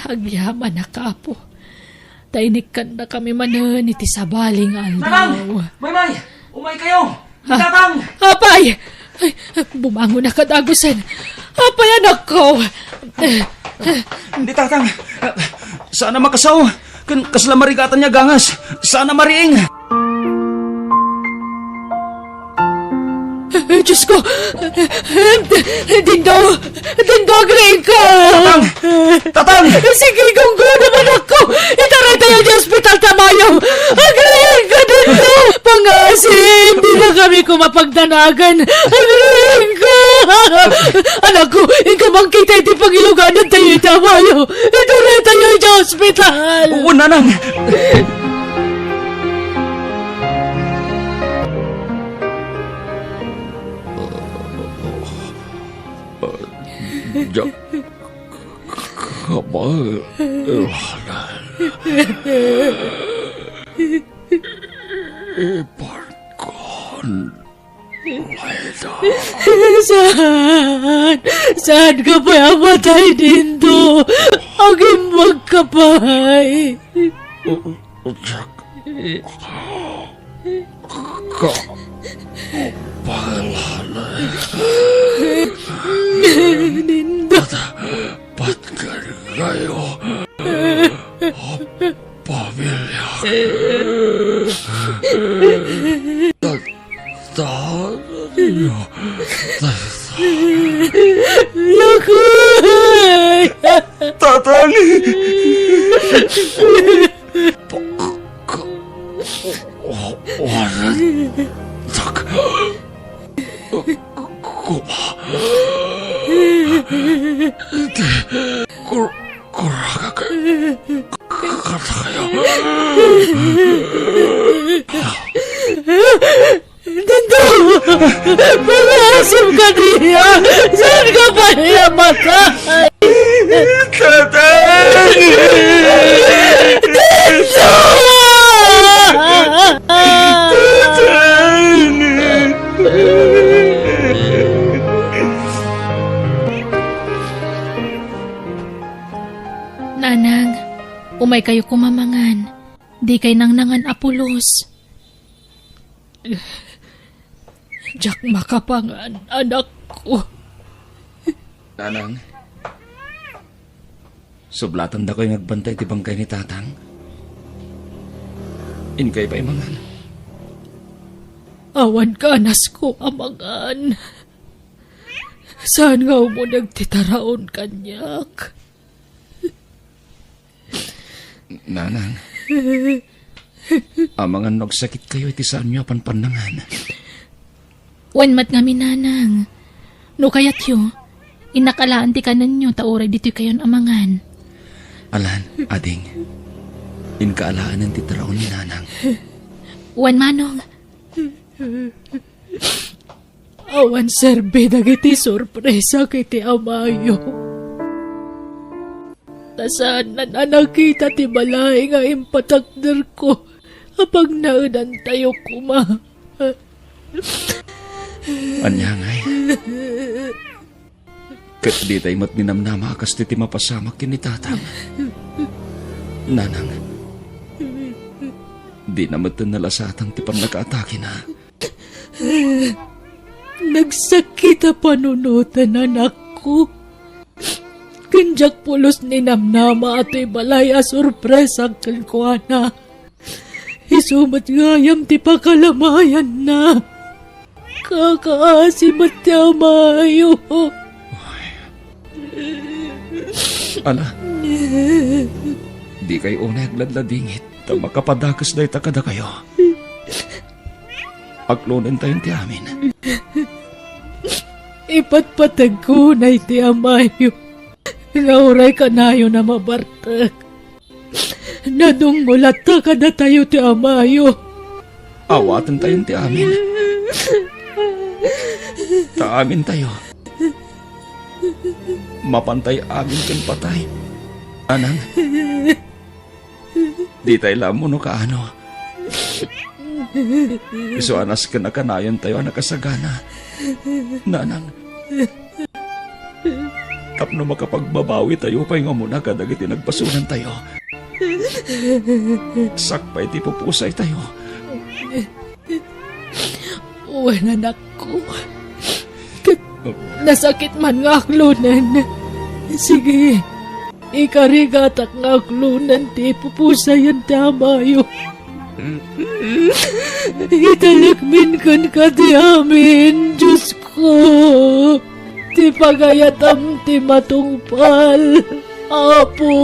[SPEAKER 1] Agyaman na kapo. Tainikan na kami manen iti sabaling aldaw.
[SPEAKER 6] May! Umay kayo! Tatang!
[SPEAKER 1] Apay! Ay, bumangon na kadagusan. Apay, anak ko!
[SPEAKER 6] Di tatang! Sana makasaw! Kasla marigatan niya gangas! Sana mariing!
[SPEAKER 1] Diyos ko! Dindo! Agrein ka!
[SPEAKER 6] Tatang!
[SPEAKER 1] Sige, kung naman ako! Itaray tayo di hospital tamayo! Agrein ka, Dindo! Pangasin! Di na kami kumapagdanagan! Agrein ka! Anak ko, ikamang kita iti pangiluganan tayo tamayo! Itaray tayo di hospital!
[SPEAKER 6] Oo, nanang!
[SPEAKER 4] Jak kabal iparkon Laida.
[SPEAKER 1] Saan ka pa yamatay dito? Aging magkapay.
[SPEAKER 4] Jak ka pahalala patkan kayo pamilya
[SPEAKER 6] Tatang!
[SPEAKER 4] wanan tak kuma kuraga kata kayo
[SPEAKER 1] Dindo! Pag-asip ka niya! Saan ka pa niya matay?
[SPEAKER 6] Tatang!
[SPEAKER 1] Dindo! Nanang, umay kayo kumamangan. Di kay nangnangan apulos. Jak makapangan, anak ko.
[SPEAKER 6] Nanang, sublatan da ko yung nagbantay ti bangkay ni tatang. Inkay pa imangan.
[SPEAKER 1] Awan ka, anas ko, amangan. Saan nga mo nagtitaraon kanyak?
[SPEAKER 6] Nanang, amangan nagsakit kayo iti saan nyo panpanangan.
[SPEAKER 1] Wanmat nga minanang. No kayat yo, inakalaan ti kanan nyo tauray dito kayon amangan.
[SPEAKER 6] Alan, ading, inkaalaan ng titaraon ni nanang.
[SPEAKER 1] Wan manong. Awan serbe dagiti sorpresa kiti amayo. Tasaan na nakita ti balay nga impatakder ko apag naudan tayo kuma.
[SPEAKER 6] Anyangay. Kat di tayo mat ninamnama akas ti mapasamak yun ni tatang. Nanang, di naman ito nalasatang ti nakaatake na.
[SPEAKER 1] Nagsakit a panunutan anak ko. Kinjak pulos ni namnama ato'y balay a sorpresa kalkuana. Isumat ngayam ti pakalamayan na. Kakaasimat ti amayo.
[SPEAKER 6] Ala, di kayo unay agladladingit ta makapadakas day takada kayo. Aglunan tayo ti amin.
[SPEAKER 1] Ipatpatag ko na iti amayo. Nauray ka nayo na mabartag. Nadunggulat ka na tayo ti amayo.
[SPEAKER 6] Awatan tayo ti amin. Ta amin tayo. Mapantay amin ken patay. Anang, di tayo lamo no kaano. Iso anas ka na kanayon tayo nakasagana. Nanang, tapno makapagbabawi tayo pa nga muna kadagiti nagpasunan tayo. Sakpay ti pupusay tayo.
[SPEAKER 1] Uwan anak ko. Nasakit man nga aklunan. Sige, ikarigatak nga aklunan ti pupusayan ti amayo. Italagmin kan ka ti amin, Diyos ko. Ti pagayatam ti matungpal, Apo.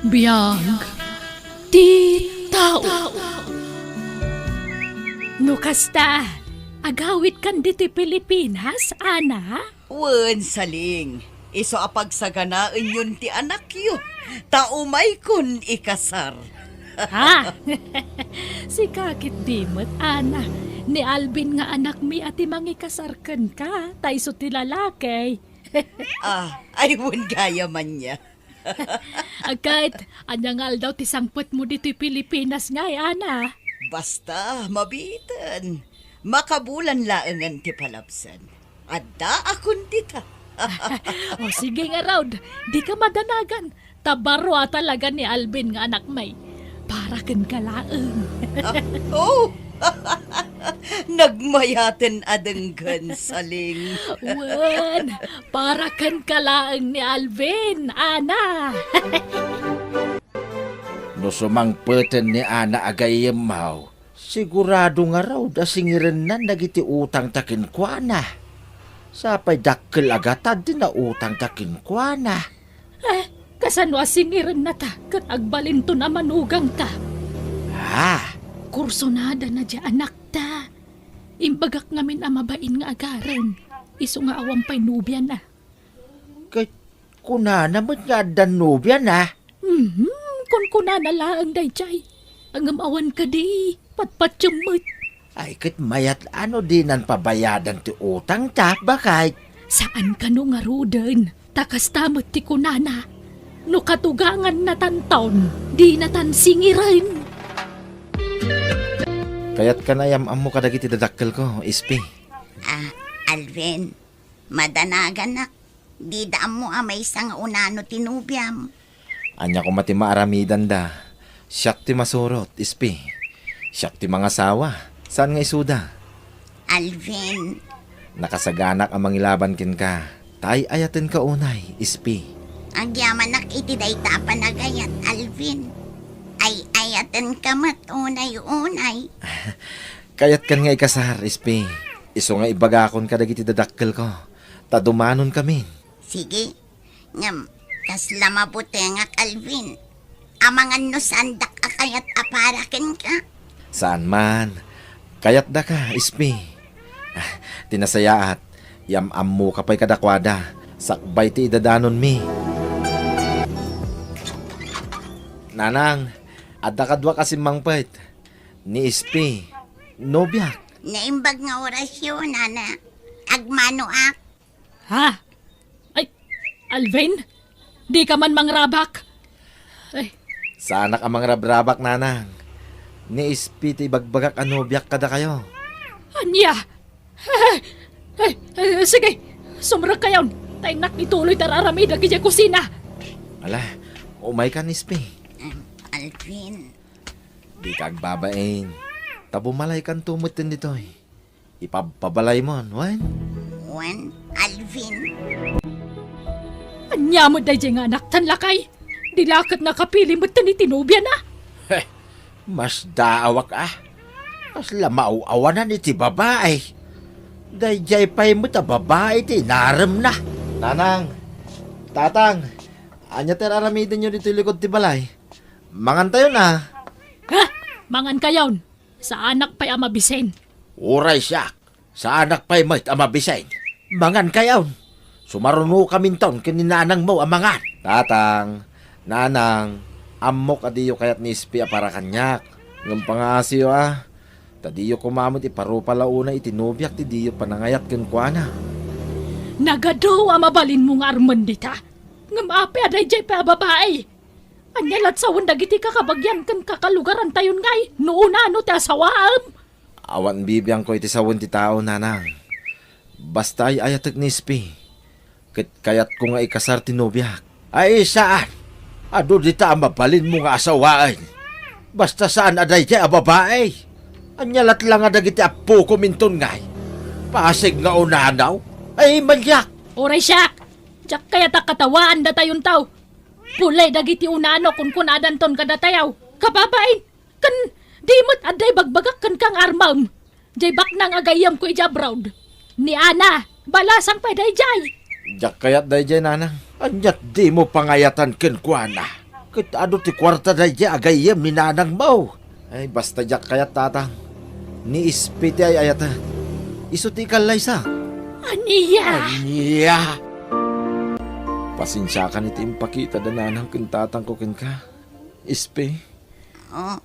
[SPEAKER 1] Biyag ti tao. No kasta, agawit kan diti Pilipinas, ana?
[SPEAKER 5] Wen saling, iso apagsaganaan yun ti anak yu. Taumay kun ikasar.
[SPEAKER 1] Ha? Si kakit dimot, ana. Ni Alvin nga anak mi ati mangikasarkan ka, tayso ti lalaki.
[SPEAKER 5] Ay wen gaya man niya.
[SPEAKER 1] Agkait, anyangal daw ti sangpot mo dito Pilipinas nga, ana.
[SPEAKER 5] Basta, mabitan. Makabulan laangan ti palapsan. Adda akon dita.
[SPEAKER 1] O sige nga, Raud, di ka madanagan. Tabarwa talaga ni Alvin nga anak may. Para kan kalaang.
[SPEAKER 5] Oh! Nagmayaten adenggan saling.
[SPEAKER 1] Wan, para kan kalaang ni Alvin, ana.
[SPEAKER 7] No sumangpeten ni Ana agayem maw, sigurado nga raw da singiren na nagiti utang takin kwa na. Sapay dakkel agatad din na utang takin kwa na.
[SPEAKER 1] Kasano asingiran na ta, kat agbalin to na manugang ta.
[SPEAKER 7] Ha?
[SPEAKER 1] Kursonada na dya anak ta. Imbagak ngamin amabain nga agaran. Iso nga awang pay nubya na.
[SPEAKER 7] Kay kuna naman nga danubya na.
[SPEAKER 1] Kun kuna na laang dayjay. Ang amawan ka di, patpatyamot.
[SPEAKER 7] Ay kit mayat ano dinan pabayadan ti utang ta bakay.
[SPEAKER 1] Saan ka no nga ruden? Takas tamot ti kunana. No katugangan na tantaon, di na tansingiran.
[SPEAKER 7] Kayat ka na yamam mo kadagiti dadakkel ko, ispi.
[SPEAKER 3] Alvin, madanagan na. Di daan mo may isang unano tinubyam.
[SPEAKER 7] Anya ko mati maaramidan da. Siyak ti masurot, ispi. Siyak ti mga sawa. Saan nga isuda?
[SPEAKER 3] Alvin,
[SPEAKER 7] Nakasaganak ang mangilaban kin ka. Tay ayaten ka unay, ispi.
[SPEAKER 3] ang yaman nak iti dayta panagayat, Alvin. Ay ayaten ka matunay-unay.
[SPEAKER 7] Kayat kan nga ikasar, ispi. Iso nga ibagakon ka dagiti dadakkel ko. Tadumanon kami.
[SPEAKER 3] Sige, ngam, kasla mabuti nga, Alvin. Amangan no sandak akayat aparakin ka.
[SPEAKER 7] Saan man? Kayat da ka, ispi. Tinasayaat, yamam mo kapay kadakwada. Sakbay ti idadanon mi. Nanang, adda kadwa kasi mangpait. Ni ispi, nobyak.
[SPEAKER 3] Naimbag nga orasyon, ana. Agmanoak.
[SPEAKER 1] Ha? Ay, Alvin? Di ka man mangrabak? Ay,
[SPEAKER 7] Sana ka mangrabrabak, nanang. Ni ispi ti bagbagak anobyak kada kayo.
[SPEAKER 1] anya? Sige, sumrag kayon. Tainak ituloy tararamid agi dya kusina.
[SPEAKER 7] Ala, umay ka ni ispi.
[SPEAKER 3] Alvin,
[SPEAKER 7] Di ka agbabain. Tabumalay kan tumutin dito eh. Ipabalay mo, wan?
[SPEAKER 3] Juan, Alvin.
[SPEAKER 1] Anya mo day nga anak tan lakay. Dilakat na kapili mo tani tinubya na.
[SPEAKER 7] Mas daawak Mas lamauawanan iti babae. Dayjay pa'y mo ta babae ti naram na.
[SPEAKER 8] Nanang, tatang, anya ter aramidin nyo dito likod ti balay. Mangan tayo na.
[SPEAKER 1] Ha? Mangan kayon. Sa anak pa'y amabisen.
[SPEAKER 7] Uray siya. Sa anak pa'y mo't amabisay. Mangan kayaw. Sumaruno kami taon kininanang mo amangan.
[SPEAKER 8] Tatang, nanang, amok adiyo kayat ni Ispi para kanyak. Ngam pangasiyo Tadiyo kumamot iparupa launa itinubyak ti diyo panangayat kenkwana.
[SPEAKER 1] Nagado amabalin mo nga Armandita. Ngamapi aday jay pa babae. Anyalat sa dagiti kakabagyan kan kakalugaran tayon ngay. Nuuna no ti asawaam.
[SPEAKER 8] Awan bibiyang ko iti sawon ti tao, nanang. Basta ay ayatek ni Ispi. Kayat ko nga ikasar tinubyak.
[SPEAKER 7] Ay saan? Ado dita mabalin mo nga asawaan. Basta saan aday jay babae. Anyalat lang nga dagiti apo ko minton ngay. Pasig nga unanaw. Ay manyak.
[SPEAKER 1] Oray siyak. Diyak kaya katawaan da tayon tao. Pulay dagiti unano kun kunadan ton kadatayaw. Kababain. Kan dimot aday bagbagak kan kang armam. Jay bak nang agayam ko ijabrawd. Ni Ana. Balasang pa day jay.
[SPEAKER 8] Diyak kayat dayjay, nanang.
[SPEAKER 7] Anyat di mo pangayatan kenkwana. Kit ado ti kwarta day jay agayem ni nanang mo.
[SPEAKER 8] Ay, basta diyak kayat, tatang. Ni Ispi ti ay ayata. Iso ti kalay sa.
[SPEAKER 1] Aniya.
[SPEAKER 7] Niya.
[SPEAKER 8] Pasensya ka niti impakita da nanang kintatang ko ken ka. Ispi,
[SPEAKER 3] Oh,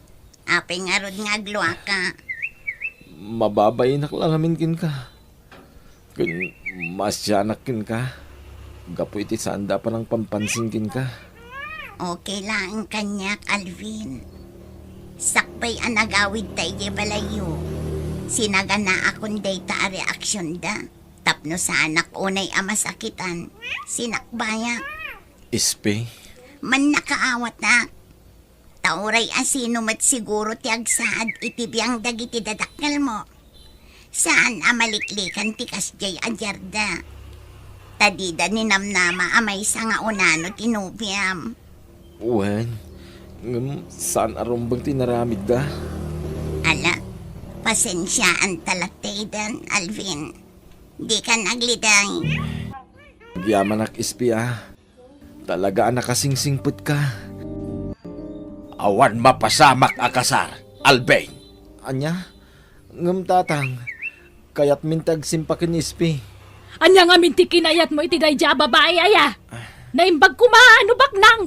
[SPEAKER 3] apay nga rod nga agluwa ka.
[SPEAKER 8] mababainak lang amin kin ka. Kun masyanak kin ka. Gapo iti sanda pa ng pampansin kin ka.
[SPEAKER 3] Okay lang kanyak, Alvin. Sakbay ang nagawid tayo balayo. Sinaga na akong data reaksyon da. Tapno sa anak unay amasakitan. Sinakbaya.
[SPEAKER 8] Ispi,
[SPEAKER 3] Man nakaawat na. Tauray asino mat siguro ti agsaad itibiyang dagiti dadakkel mo. Saan amaliklikan ti kasjay ajarda. Tadida ni namnama amay sa nga unano tinubiam.
[SPEAKER 8] wen, saan arumbang tinaramid da?
[SPEAKER 3] Ala, pasensyaan talataydan, Alvin. Di ka nagliday.
[SPEAKER 8] Yaman ak Ispi Talaga nakasingsingput ka.
[SPEAKER 7] Awan mapasamak akasar. Albain.
[SPEAKER 8] Anya, tatang. Kayat mintag simpakin Ispi.
[SPEAKER 1] Anya nga minti kinayat mo iti day jay babae aya. Naimbag kumaano bak nang.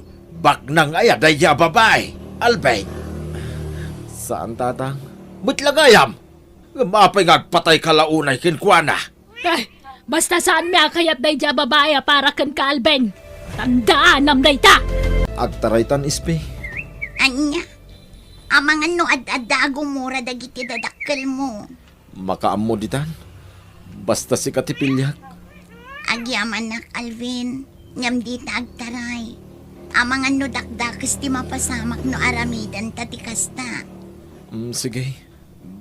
[SPEAKER 7] Baknang aya day jay babae. Albain.
[SPEAKER 8] Saan, tatang?
[SPEAKER 7] Butlagayam. Mapay ngagpatay kalaunay kenkwana.
[SPEAKER 1] Ay, basta saan mi akayat day jay babae para kan ka Alben. Tandaan nam dayta.
[SPEAKER 8] Agtaraytan Ispi.
[SPEAKER 3] Anya, amang ano ad-adago mura dagiti dadakkel mo.
[SPEAKER 8] Makaammo ditan. Basta si Katipilyak.
[SPEAKER 3] Agyaman nak, Alvin. Ngam di agtaray. Amang ano dakdakis ti mapasamak no aramidan tatikasta.
[SPEAKER 8] Sige.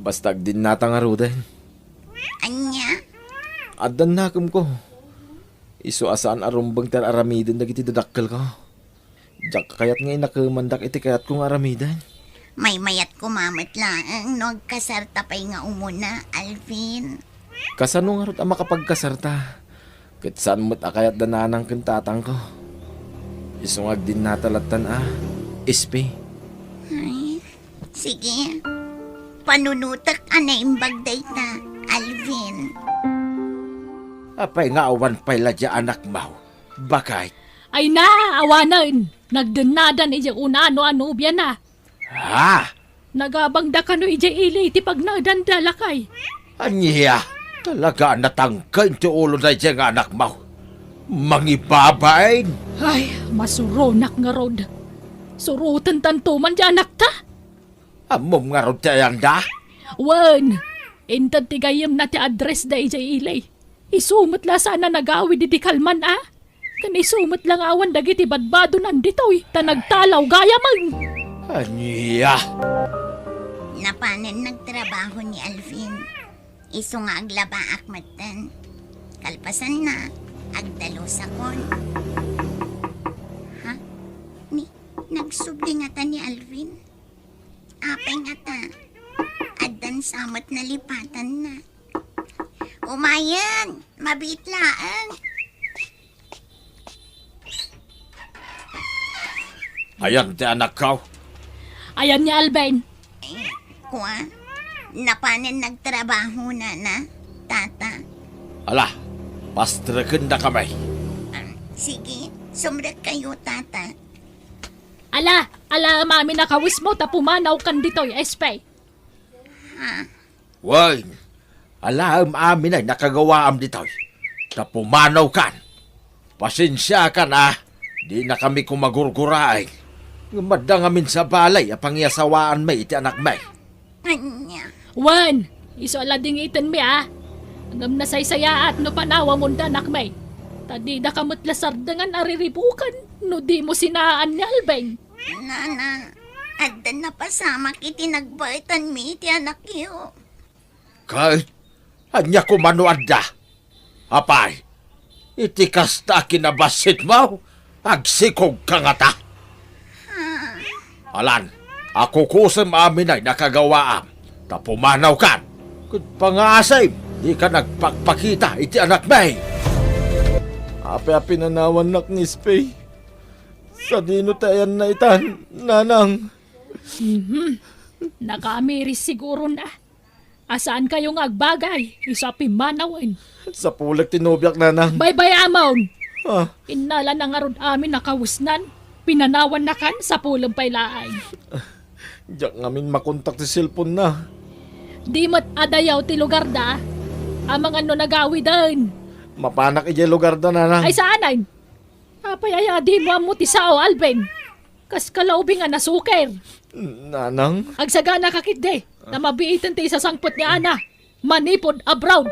[SPEAKER 8] Basta din natang arudan.
[SPEAKER 3] Anya,
[SPEAKER 8] Adan nakam ko. Iso asaan arumbang tar aramidin dagiti dadakkel ko. Diyak kayat nga inakamandak iti kayat kong aramidan.
[SPEAKER 3] may mayat kumamit lang no agkasarta pa'y nga umuna, Alvin.
[SPEAKER 8] Kasano nga rot ang makapagkasarta? Kat saan mo't akayat dananang kintatang ko. Isungag din natalatan Ispi.
[SPEAKER 3] Ay, sige. Panunutak anay imbagday ta, Alvin.
[SPEAKER 7] Apay nga awan pay ladya anak mau. Bakay.
[SPEAKER 1] Ay na, awanan. Nagdanadan ijay una-ano-ano biyan na.
[SPEAKER 7] Ha?
[SPEAKER 1] Nagabangda ka no ijay ili iti pag nagdandalakay.
[SPEAKER 7] Anya. Talaga natangkan ti ulo na dyan nga anak mau. Mangibabain.
[SPEAKER 1] Ay, masuronak nga rod. Surutan tantuman di anak ta.
[SPEAKER 7] Amom nga ron tayang da.
[SPEAKER 1] Wan, intan tigayam na ti address da ijay ilay. Isumot la sana nagawid di kalman Kan isumot lang awan dagiti badbado nanditoy. Tanagtalaw gaya man.
[SPEAKER 7] Anya.
[SPEAKER 3] Napanan nagtrabaho ni Alvin. Iso nga aglaba akmatan. Kalpasan na, agdalo sa kon. Ha? Nagsubli nga ta ni Alvin? apay nga ta. Adan samot na lipatan na. Umayan, mabitlaan.
[SPEAKER 7] Ayan ti anak ko.
[SPEAKER 1] Ayan ni Alvin.
[SPEAKER 3] Kuha, napanin nagtrabaho na, tata.
[SPEAKER 7] Ala, pastrakan na kamay.
[SPEAKER 3] Sige, sumrek kayo, tata.
[SPEAKER 1] Ala, mami nakawis mo, tapumanaw kan dito'y, espay.
[SPEAKER 7] Why? Alam amin ay nakagawaam dito. Napumanaw kan. Pasensya ka na. Di na kami kumagurguraay. Madang amin sa balay, apang yasawaan may iti anak may.
[SPEAKER 3] Anya,
[SPEAKER 1] Wan, iso alading itin mi Agam na saysaya at no panawa mo danak may. Tadi da kamot lasardangan ariribukan, no di mo sinaan ni Alvin.
[SPEAKER 3] nana, adan na pasama kiti nagbaitan mi iti anak iyo.
[SPEAKER 7] Kahit, anya kumanuad da. Apay, iti kasta kinabasit mo, agsikog ka nga ta. Alan, ako kusam amin ay nakagawaam. Tapumanaw kan. Kung pangasay, di ka nagpakpakita iti anak may.
[SPEAKER 8] Api-api nanawan nak ni Spay. Sa dino tayan na itan, nanang.
[SPEAKER 1] Nakamiris siguro na. Asaan kayong agbagay? Isa pimanawan.
[SPEAKER 8] Sa pulag tinubyak, nanang.
[SPEAKER 1] Bye-bye, Amon.
[SPEAKER 8] Ah,
[SPEAKER 1] Inala na nga ron amin nakawusnan. Pinanawan na kan sa pulang pailaay.
[SPEAKER 8] diyak ngamin makontak ti cellphone na.
[SPEAKER 1] Di mo't adayaw ti lugar da. Amang ano nagawi din.
[SPEAKER 8] Mapanak ije lugar da, nanang.
[SPEAKER 1] Ay saanay. Apayaya di mo amo ti sao, Alvin. Kas kalaubing nga nasuker.
[SPEAKER 8] Nanang?
[SPEAKER 1] Agsagana kakit na mabiitan ti sa sangpot ni Ana. Manipod abroad.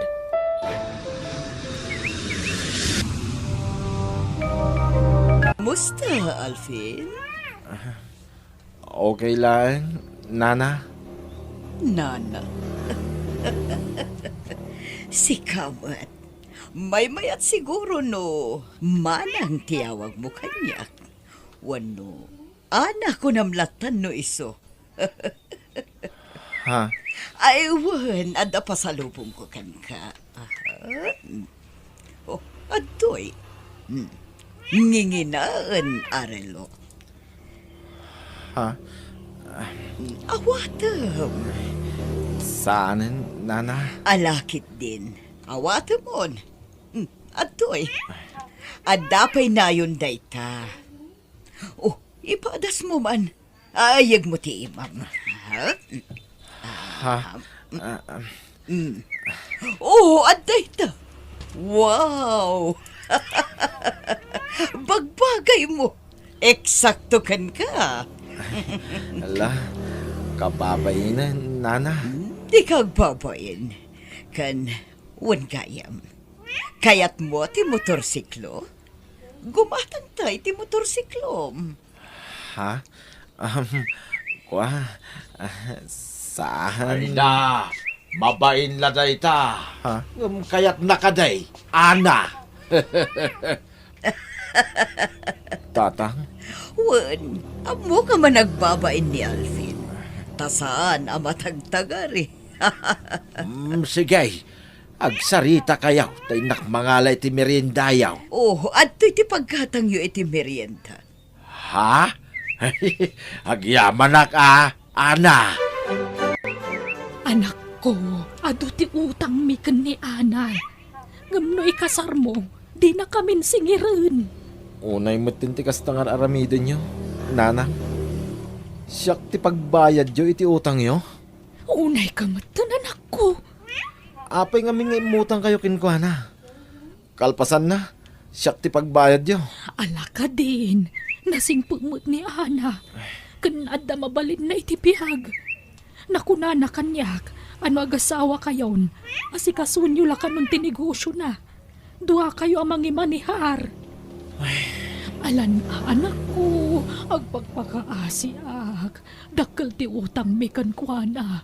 [SPEAKER 5] Musta, Alvin?
[SPEAKER 8] Okay lang, nana.
[SPEAKER 5] Nana. Si Kamat. May mayat siguro no. Manang tiyawag mo kanyak. Wano. Anak ko namlatan no iso.
[SPEAKER 8] Ha?
[SPEAKER 5] Ay, wan. Ada pasalubong ko kan ka. Oh, adoy. Nginginaan, Arelo.
[SPEAKER 8] Ha?
[SPEAKER 5] Awatam.
[SPEAKER 8] Saan, nana?
[SPEAKER 5] Alakit din. Awatamon. Adoy. Adapay na yun dayta. Oh, ipadas mo man. Ayag mo ti imam. Ha?
[SPEAKER 8] Ha?
[SPEAKER 5] Oh, aday ta. Wow! Bagbagay mo. Eksakto kan ka.
[SPEAKER 8] Ala, kababay na, nana.
[SPEAKER 5] Di kag babayin. Kan, wan gayam. Kayat mo ti motorsiklo? Gumatan tayo ti motorsiklo.
[SPEAKER 8] Ha? Kwa? Saan?
[SPEAKER 7] Ay na, mabain la day ta.
[SPEAKER 8] Ha?
[SPEAKER 7] Kaya't nakaday, Ana.
[SPEAKER 8] Tatang?
[SPEAKER 5] Wan, amo ka man nagbabain ni Alvin. Tasaan amatagtagari.
[SPEAKER 7] Sige, agsarita kayaw, tay nakmangalay ti merindayaw.
[SPEAKER 5] Oh, at ti pagkatang yu iti merienda.
[SPEAKER 7] Ha? Agyaman Ana.
[SPEAKER 1] Anak ko, ado ti utang mi ken ni Ana. Ngamno ikasar mo, di na kamin singirin.
[SPEAKER 8] Unay mo tintikas tangar aramido nyo, nana. Siyak ti pagbayad yo iti utang yo.
[SPEAKER 1] Unay kamatan, anak ko.
[SPEAKER 8] Apay nga mga imutang kayo kinkwana. Kalpasan na, siyak ti pagbayad yo.
[SPEAKER 1] Ala ka din, nasingpumot ni Ana. Kanada mabalin na itipihag. Nakunana kanyak, ano agasawa kayon, asikasunyo la kanong tinegosyo na. Dua kayo ang mangimanihar. Alan, anak ko, agpagpakaasiak, dakkel ti utang mi kan kuana.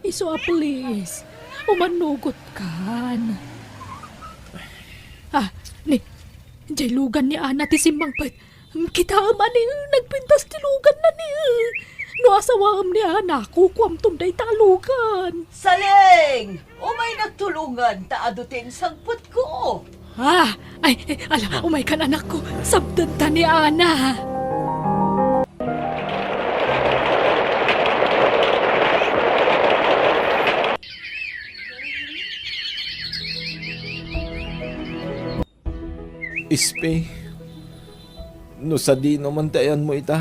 [SPEAKER 1] Iso please, umanugot kan. Jay lugan ni Ana ti simbang pet. Kita man ni, nagpintas ti lugan na ni. No asawam ni anak ko kuam tunday talugan.
[SPEAKER 5] Saleng! Umay nagtulungan, taadutin sagpot ko.
[SPEAKER 1] Ala, umay kan anak ko. Sabdan ta ni Ana.
[SPEAKER 8] Ispe, no sa di naman tayan mo ita.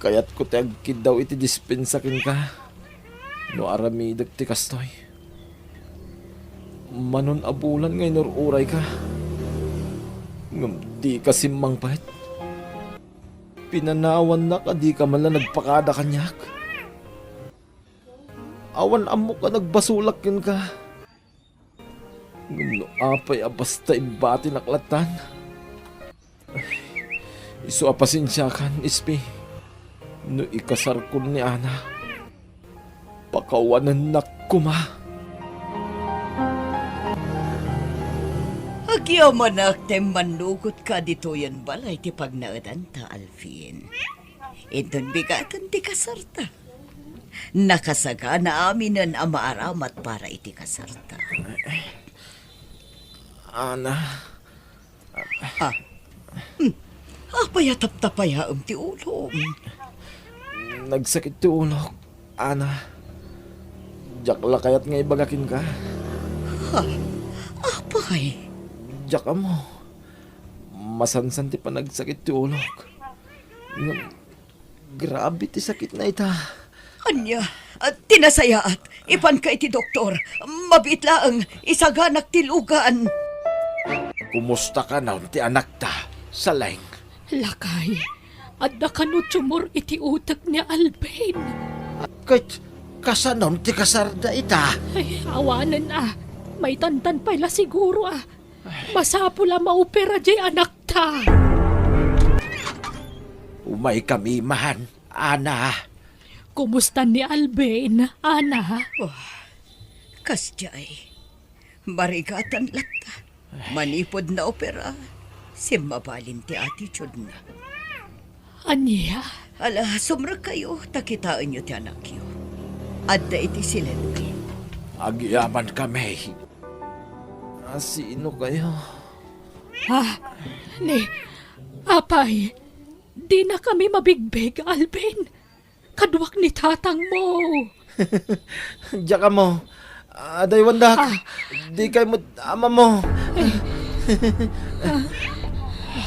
[SPEAKER 8] Kaya't ko tagkid daw iti dispensakin ka. No aramidag ti kastoy. Manon abulan ngay uray ka. Ngam di ka simmang pahit. Pinanawan na ka di ka man lang nagpakada kanyak. Awan amo ka nagbasulak yun ka. Ngam no apay basta ibati naklatan. Isu apasensya kan, Ispi. No ikasar ko ni Ana. Pakawanan na kuma.
[SPEAKER 5] Agyaman akte manugot ka dito yan balay ti pagnaadan ta, Alvin. Inton bigatan ti kasarta. Nakasaga na aminan ang maaramat para iti kasarta.
[SPEAKER 8] Ana,
[SPEAKER 5] Apaya taptapaya ti ulong.
[SPEAKER 8] nagsakit ti ulo. Ana, jakla kayat nga ibagakin ka.
[SPEAKER 5] Apay,
[SPEAKER 8] Jaka mo. Masansan ti pa nagsakit ti ulo. Grabe ti sakit na ita.
[SPEAKER 5] anya, tinasayaat, ipan ka iti doktor, mabit laang, isaganak ti lugan.
[SPEAKER 8] Kumusta ka na ti anak ta? Saleng.
[SPEAKER 1] Lakay, adda kano tumor iti utak ni Alvin.
[SPEAKER 8] Kahit kasanon ti kasarda ita.
[SPEAKER 1] Ay, awanan may tantan pala siguro Masapula maopera di anak ta.
[SPEAKER 8] Umay kami mahan, Ana.
[SPEAKER 1] Kumusta ni Alvin, Ana?
[SPEAKER 5] Kasjay, marigatan lata, manipod na opera, simabalin ti attitude na.
[SPEAKER 1] Anya?
[SPEAKER 5] Ala, sumra kayo, takitaan nyo ti anak yo. Adda iti silenwi.
[SPEAKER 8] Agyaman kami. Sino kayo?
[SPEAKER 1] Apay, di na kami mabigbig, Alvin. Kadwak ni tatang mo.
[SPEAKER 8] Diyan mo. Aday wandak. Di kayo mo ama mo.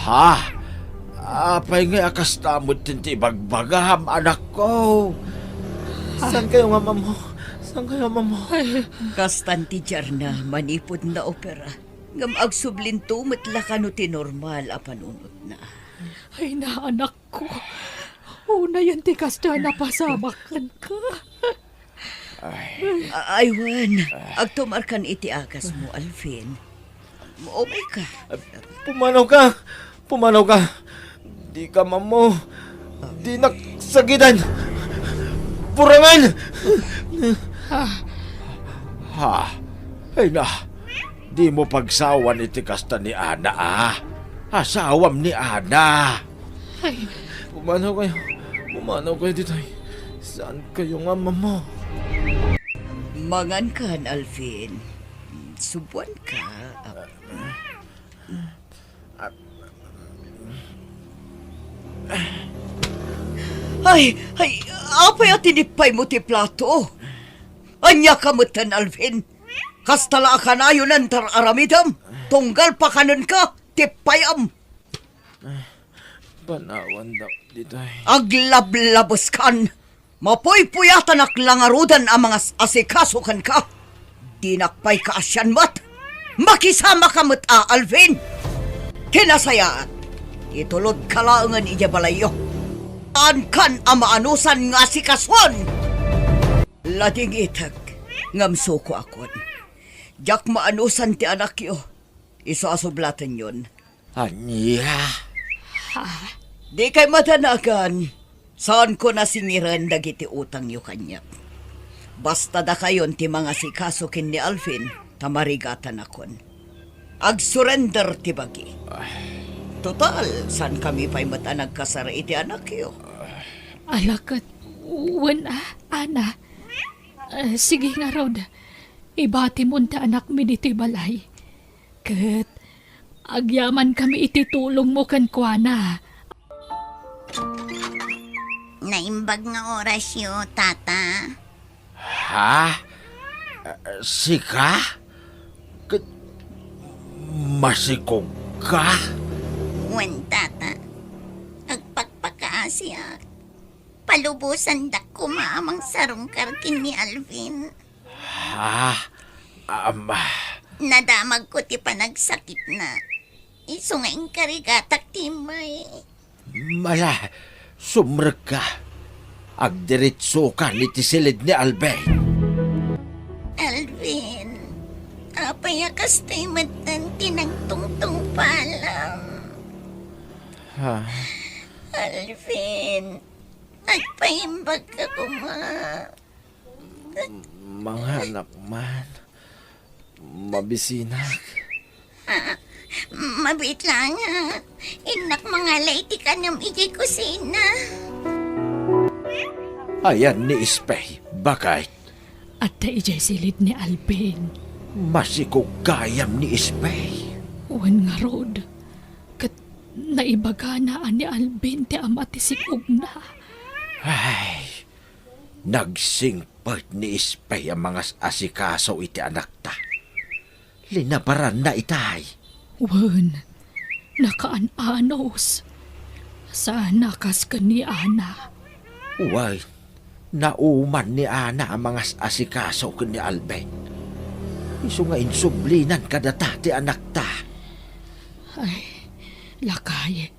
[SPEAKER 8] Ha? Apay nga akas tamod tinti bagbagam anak ko. Saan kayo nga mo? Saan kayo ama mo?
[SPEAKER 5] Kastan ti Jarna, manipod na opera. Ngam agsublin tumitla ka no ti normal a panunot na.
[SPEAKER 1] Ay na, anak ko. Una yan ti kasta na pasamakan ka.
[SPEAKER 5] Aywan, agtumarkan iti agas mo, Alvin. Maumay ka.
[SPEAKER 8] Pumanaw ka. Pumanaw ka. Di ka mamo. Di naksagitan. Purangan! Ha? Ay na. Di mo pagsawan iti kasta ni Ana Asawam ni Ana.
[SPEAKER 1] Ay,
[SPEAKER 8] Pumanaw kayo. Pumanaw kayo dito. Saan kayo nga mamo?
[SPEAKER 5] Mangan kan, Alvin. Subuan ka. Ay, apay at tinipay mo ti plato. Anya kamutan, Alvin. Kastala ka na yun ang aramidam. Tunggal pa kanon ka, tipayam.
[SPEAKER 8] Panawan daw dito.
[SPEAKER 5] Aglablabos kan. Mapoy-puyatan aklangarudan ang mga asikasukan ka. Dinakpay ka asyan mat. Makisama ka mat Alvin. Kinasayaan. Itulod ka laangan iya balayo. Kan ang maanusan nga asikaswan. Lading itag. Ngamso ko akon. Jak maanusan ti anak yo. Isasublatan yun.
[SPEAKER 8] Anya.
[SPEAKER 5] Di kay matanagan. Saan ko nasingiran dagiti utang yo kanya. Basta da kayon ti mga sikasukin ni Alvin, tamarigatan akon. Ag-surrender ti bagi. Total, saan kami pa'y matanag kasara iti anak yo?
[SPEAKER 1] Alakat, ana. Sige nga, Rod. Ibati mo ta anak mi dito'y balay. Kat, agyaman kami ititulong mo kan kuana.
[SPEAKER 3] Naimbag nga oras yo, tata.
[SPEAKER 7] Ha? Sika? Masikog ka?
[SPEAKER 3] Wan, tata. Agpagpakaasya. Palubusan dak kumaamang sarungkar kin ni Alvin.
[SPEAKER 7] Ha?
[SPEAKER 3] Nadamag ko ti panagsakit na. Iso nga yung karigatak timay.
[SPEAKER 7] Mala, sumrag ka. Agdiritso ka ni tisilid ni Albay.
[SPEAKER 3] Alvin, apayakas tayo matan tinagtungtong palam.
[SPEAKER 7] Ha?
[SPEAKER 3] Alvin, agpaimbag ka kuma.
[SPEAKER 8] Mga anak man, mabisinak.
[SPEAKER 3] Mabit lang ha. Inak mga lady ka ng iji kusina.
[SPEAKER 7] Ayan ni Ispay, bakit?
[SPEAKER 1] At ijay silid ni Alvin.
[SPEAKER 7] Masikog kayam ni Ispay.
[SPEAKER 1] Wan nga, Rod. Kat naibaga na ni Alvin ti ama ti sikog na.
[SPEAKER 7] Ay, nagsingpert ni Ispay ang mga asikaso iti anak ta. Linabaran na itay.
[SPEAKER 1] Wan, nakaan-anos. Sana kas ka ni Ana.
[SPEAKER 7] Uway, nauman ni Ana ang mga asikaso ko ni Albay. Iso nga insublinan kadata ti anak ta.
[SPEAKER 1] Ay, lakay.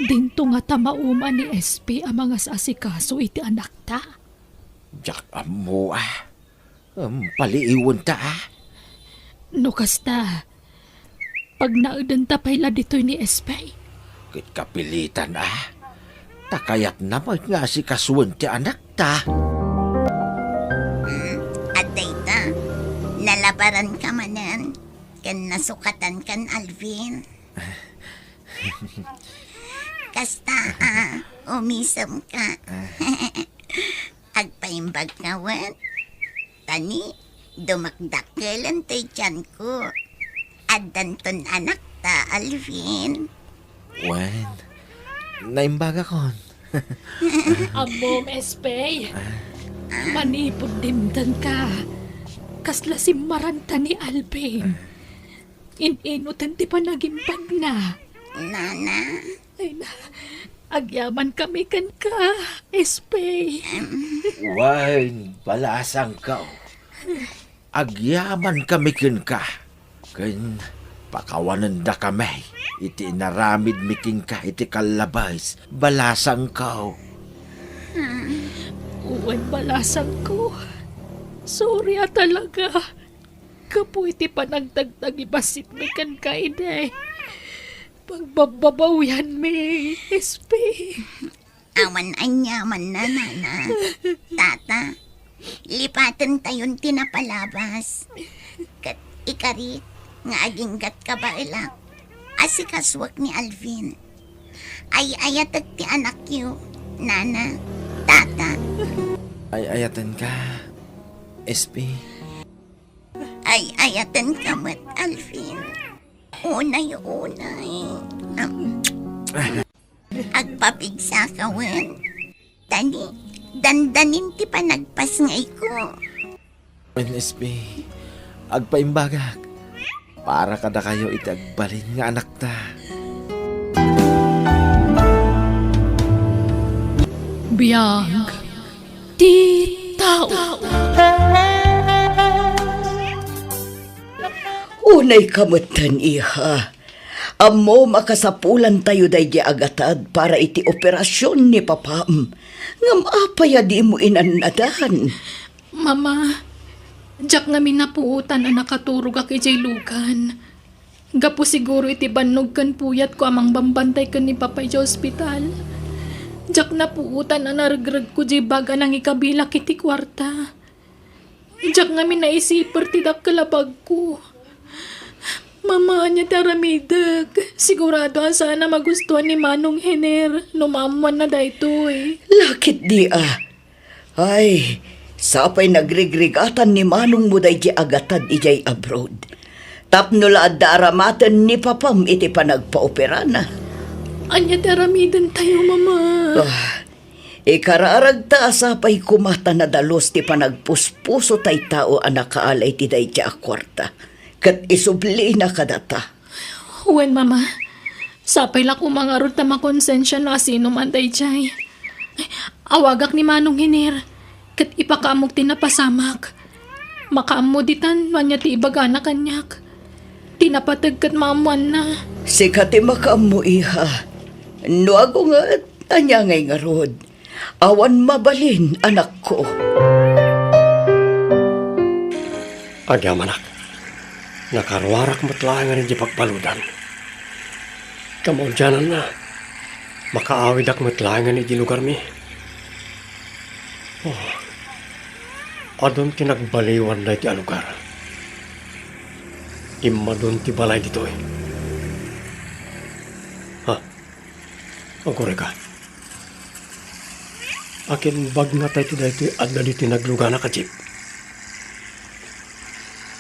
[SPEAKER 1] Dinto nga tamauman ni SP ang mga asikaso iti anak ta.
[SPEAKER 7] Jak amo paliiwan ta
[SPEAKER 1] No kasta, pag naudan ta pala dito'y ni SP.
[SPEAKER 7] Kit kapilitan takayat naman nga si kasuwan ti anak ta.
[SPEAKER 3] At data, nalabaran ka manan. Kan nasukatan kan Alvin. Kasta umisam ka. Agpaimbag ka wan. Tani, dumakdakkelan tay tiyan ko. Adanton anak ta, Alvin.
[SPEAKER 8] Wen, naimbaga kon.
[SPEAKER 1] Amom, SP. Manipod dimdan ka. Kasla si Maranta ni Alvin. Ininutan ti panagimpag na.
[SPEAKER 3] Nana,
[SPEAKER 1] Ay na, agyaman kami kan ka, SP.
[SPEAKER 7] Wen, balasang ka. Agyaman kami kin ka. Ken pakawanan da kami. Iti naramid miking ka iti kalabais. Balasang ka.
[SPEAKER 1] Uwan balasang ko. Sorry talaga. Kapo iti panagdagdag ibasit mi kan ka ide. Pagbababawian mi, SP.
[SPEAKER 3] awan anyaman na, Nana. Tata, lipatan tayon tinapalabas. Kat ikarit, nga aginggat ka ba ilak. Asikaswak ni Alvin. Ay ayatag ti anak yu, Nana, Tata.
[SPEAKER 8] Ay ayatan ka, SP.
[SPEAKER 3] Ay ayatan ka mat, Alvin. Unay. Agpapigsa ka, wen. Tani, dandanin ti panagpas ngay ko.
[SPEAKER 8] Wen SP, agpaimbagak. Para kada kayo itagbalin nga anak ta.
[SPEAKER 1] Biyang ti tao.
[SPEAKER 5] Unay kamutan, iha. Amo makasapulan tayo day di agatad para iti operasyon ni papam. Ngam apaya di mo inanadahan.
[SPEAKER 1] Mama, jak namin napuutan na nakaturog ak ijay lukan. Gapo siguro iti banog kan puyat ko amang bambantay kan ni Papay sa ospital. Jak napuutan na naragrag ko jay baga nang ikabila kiti kwarta. Jak namin naisiper ti dak kalabag ko. Mama niya taramidag. Sigurado sana magustuhan ni Manong Hiner. Numamuan na daytoy.
[SPEAKER 5] Lakit di Ay, sapay nagrigrigatan ni Manong mo day agatad ijay abroad. Tapno laad daramatan ni Papam iti panagpaopera na.
[SPEAKER 1] Anya taramidan tayo, Mama.
[SPEAKER 5] Ikararag ta sapay kumata na dalos ti panagpuspuso tay tao anak kaalay ti day akwarta. Kat isubli na kadata.
[SPEAKER 1] Wen, Mama. Sapay lang umangarot na makonsensya na sino man day jay. Awagak ni Manong Hiner. Kat ipakamog tinapasamak. Makaamuditan manya ti ibagana kanyak. Tinapatag kat mamuan na.
[SPEAKER 5] Sikati makamu iha. No ako nga anya ngay ngarod. Awan mabalin anak ko.
[SPEAKER 9] Agyamanak. Nakarwarak matlaangan di pagpaludan. Kamodyanan na. Makaawid ak matlaangan di lugar mi. Adon tinagbaliwan na iti alugar. Imma doon ti balay dito Agore ka. Akin bag nga tayo ti adda di tinaglugana ka jeep.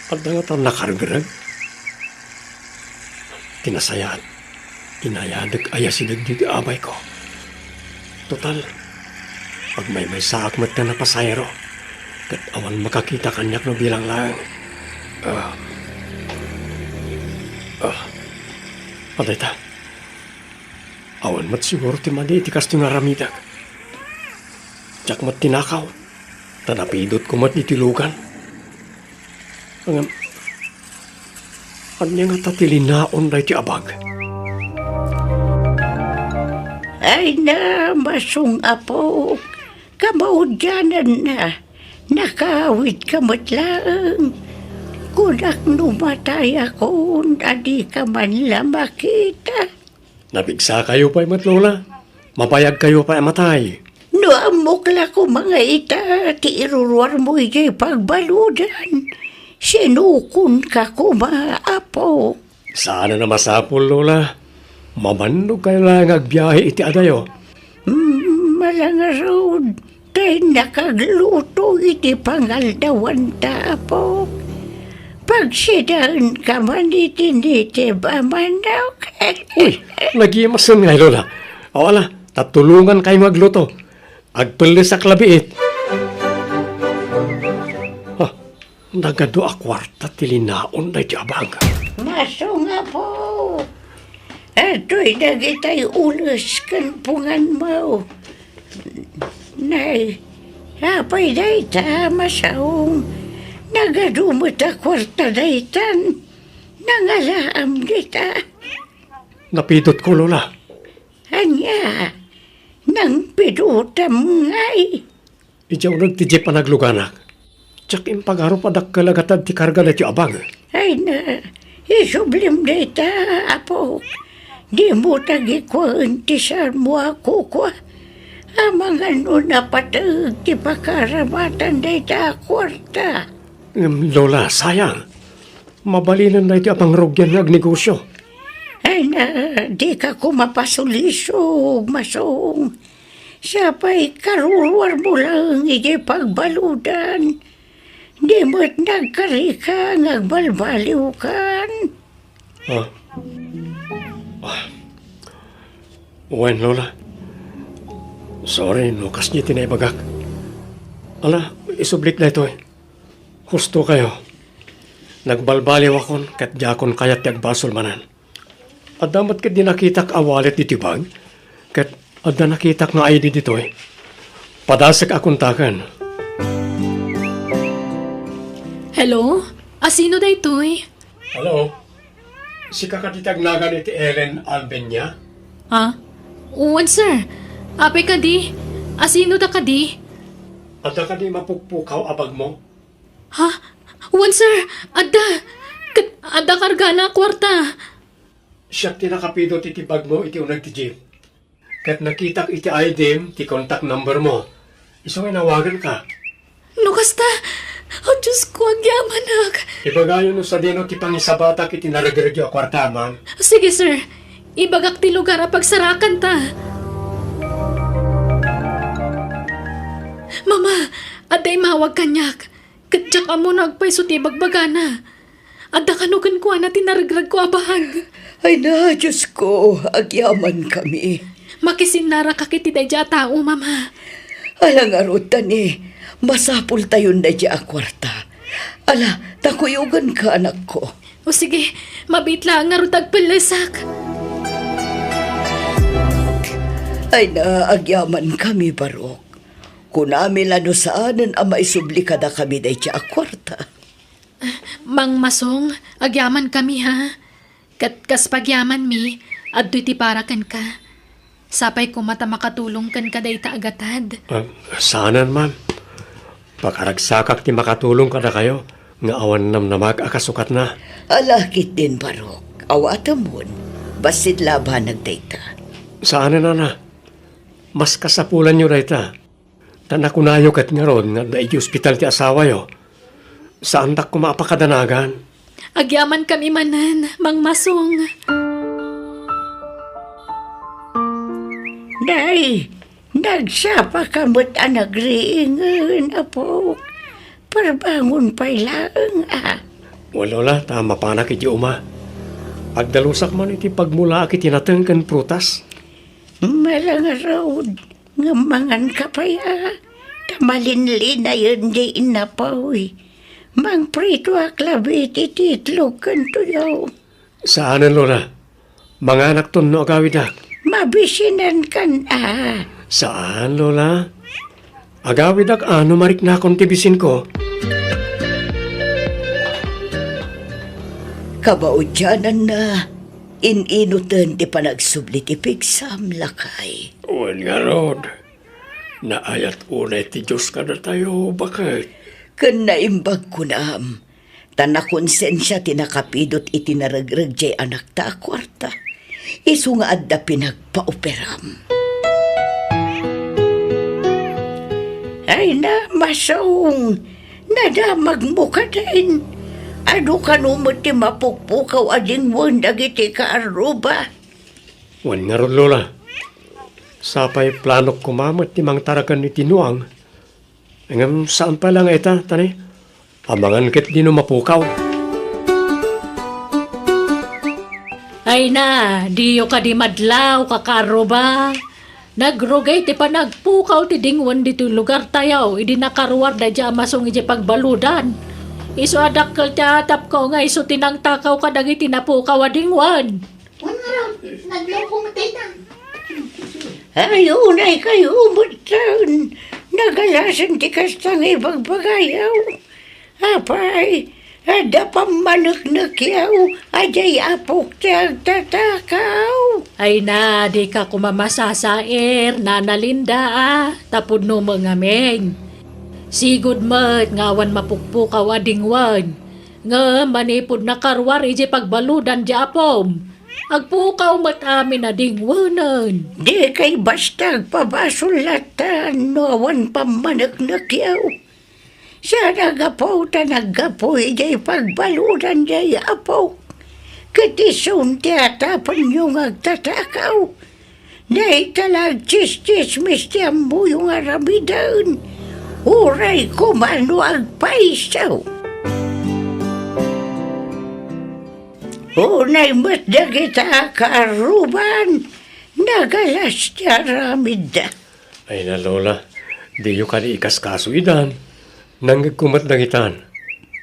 [SPEAKER 9] Adda nga tayo nakargrag. Tinasayaan. Inayadag ayasidag di abay ko. Total. Pag may saak mat ka na pasayro, kat awan makakita kanyak no bilang lang. Patay ta. Awan mat siguro ti madi iti kas tinaramidag. Tsak mat tinakaw. Tanapidot ko mat itilugan. Anya nga tatilinaon na iti abag.
[SPEAKER 3] Ay na, masung apo. Kamaudyanan na. Nakawit ka matlaang. Kunak numatay ako, adi ka man lang makita.
[SPEAKER 9] Nabigsa kayo pa'y matlola. Mapayag kayo pa'y matay.
[SPEAKER 3] No amukla ko mga ita, ti iruruar mo ijay pagbaludan. Sinukun ka kumaapo.
[SPEAKER 9] Sana na masapol, Lola. Mamando kayo lang agbiyahe iti adayo.
[SPEAKER 3] Malangarod, kay nakagluto iti pangaldawan tapo. Pagsidaan ka man iti ba manok?
[SPEAKER 9] Uy, nagimasan nga, Lola. O ala, tatulungan kayo magluto. Agpili sa klabiit. Nagado a kwarta tilinaon na iti abag.
[SPEAKER 3] Maso nga po. Ato'y nagitay ulos kan pungan mo. Nay, apay day ta masaong. Nagadumot a kwarta daytan. Nangalaam kita.
[SPEAKER 9] Napidot ko, Lola.
[SPEAKER 3] Anya, nang pidutam ngay.
[SPEAKER 9] Ijaw nagtijip pa nagluganak. Tsak impagaro pa dakkalagatan ti karga na ti abang.
[SPEAKER 3] Ay na, isublim dayta, apo. Di mo tagikuan ti saan mo ako kwa. Amang ano na patag ti pakaramatan dayta kwarta.
[SPEAKER 9] Lola, sayang. Mabalinan na iti apang rogyan na agnegosyo.
[SPEAKER 3] Ay na, di ka kumapasulisog, masong. Sapay karuruar mo lang iti pagbaludan. Di mo't nagkarika ngagbalbaliw kan.
[SPEAKER 9] Uwan, Lola. Sorry, nukas niya tinaybagak. Ala, isublik na ito Husto kayo. Nagbalbaliw akon, kat jakon kayat yagbasol manan. At damat kat di nakitak awalit di tibag, kat adda nakitak nga ID dito Padasak akong takan.
[SPEAKER 1] Hello? Asino daytoy?
[SPEAKER 9] Hello? Si kakatitagnagan iti Ellen Albenya?
[SPEAKER 1] Ha? Uwan, sir. Apay ka di? Asino da ka di?
[SPEAKER 9] Adda ka di mapukpukaw abag mo?
[SPEAKER 1] Ha? Uwan, sir. Adda karga na kwarta.
[SPEAKER 9] Siya tinakapido ti tibag mo iti unag ti jeep. Kat nakitak iti item ti contact number mo. Iso nga nawagan ka.
[SPEAKER 1] Nukas ta. Oh, Diyos ko, agyaman nak.
[SPEAKER 9] Ibagayon no sa dino ti pangisabata kiti naragregyo kwarta, ma'am.
[SPEAKER 1] Sige, sir. Ibagak ti lugar a pagsarakan ta. Mama, aday mawag kanyak. Kadyak amo nagpaiso ti bagbagana. Adda kanugan ko na tinaragrag ko abahag.
[SPEAKER 5] Ay na, Diyos ko, agyaman kami.
[SPEAKER 1] Makisinara ka kiti dadya tao, mama.
[SPEAKER 5] Alang arutan masapul tayo na dya kwarta. Ala, takuyugan ka anak ko.
[SPEAKER 1] O sige, mabit lang nga rutag palasak.
[SPEAKER 5] Ay na, agyaman kami, Barok. Kunami lano saanan ang maisubli kada kami na dya kwarta.
[SPEAKER 1] Mang Masong, agyaman kami ha. Kas pagyaman mi, adto'y ti parakan ka. Sapay ko mata makatulong kan kaday ta agatad.
[SPEAKER 9] Saanan, ma'am. Pakaragsakak ti makatulong ka na kayo. Nga awan nam na mag-akasukat na.
[SPEAKER 5] Alakit din, Barok. Awatamon, basit laban nagdayta.
[SPEAKER 9] Saanan na. Mas kasapulan nyo rayta. Tanakunayo kat nga ron nga daig hospital ti asawa yo. Saan dak kumapakadanagan?
[SPEAKER 1] Agyaman kami manan, Mang Masong.
[SPEAKER 3] Day, nagsapa kamot ang nagriingan, apo. Parbangon pa lang,
[SPEAKER 9] Wala, tama pa na kiti uma. Agdalusak man iti pagmula kiti natengken prutas.
[SPEAKER 3] Malang road, ngamangan ka pa Tamalinli na yun di inapawi. Mang prito aklabit ititlog kanto yaw.
[SPEAKER 9] Saanan, Lola? Mga anak ton no agawid na.
[SPEAKER 3] Mabisinan kan
[SPEAKER 9] Saan, Lola? Agawid ak ano marik na akong tibisin ko.
[SPEAKER 5] Kabaudyanan na, ininutan ti panagsubli ti pigsam lakay.
[SPEAKER 9] Uwan nga, Rod. Naayat unay ti Diyos ka na tayo, bakit?
[SPEAKER 5] Kan naimbag ko na tanakonsensya tinakapidot itinaragrag jay anak ta kwarta. Isu nga adda pinagpaoperam.
[SPEAKER 3] Ay na, Masong, nadamag mo ka din. Ano ka numot ti mapukpukaw ading mo dagiti ka aruba?
[SPEAKER 9] Uwan nga, Rod, Lola. Sapay planok kumamot ti mang tarakan ni Tinuang. Ngam saan pa lang eta, tani? Amangan ket di no mapukaw.
[SPEAKER 1] Ay na, diyo ka di madlaw, kakaro ba? Nagrugay ti pa nagpukaw ti dingwan dito lugar tayaw, idi nakaruwar da dya masong iji pagbaludan. Iso adakkel ti atap ko nga iso tinang takaw ka dagiti napukaw a dingwan.
[SPEAKER 3] Ayunay kayo umutan. Nagalasan ti kastang ibagbagayaw. Apay, ada pamanag-nak yaw. Ajay apok ti agtatakaw.
[SPEAKER 1] Ay na, di ka kumamasasair, nanalinda tapod no mga meng. Sigud mat, ngawan mapukpukaw a dingwan. Nga manipod na karwar iji pagbaludan di apom. Agpukaw mat amin na dingwanan.
[SPEAKER 3] Di kay bastag pabasulatan no awan pamanag-nak yaw. Siya nagapaw ta nagapaw ijay pagbaludan jay apaw. Katisun ti atapan yung agtatakaw. Day talag chis-chismis ti ambo yung aramidan. Uray kumano agpaisaw. Unay mat dagita karuban. Nagalas ti aramida.
[SPEAKER 9] Ay na, Lola. Di yu ka di ikaskaso idan. Nanggagkumat na itan.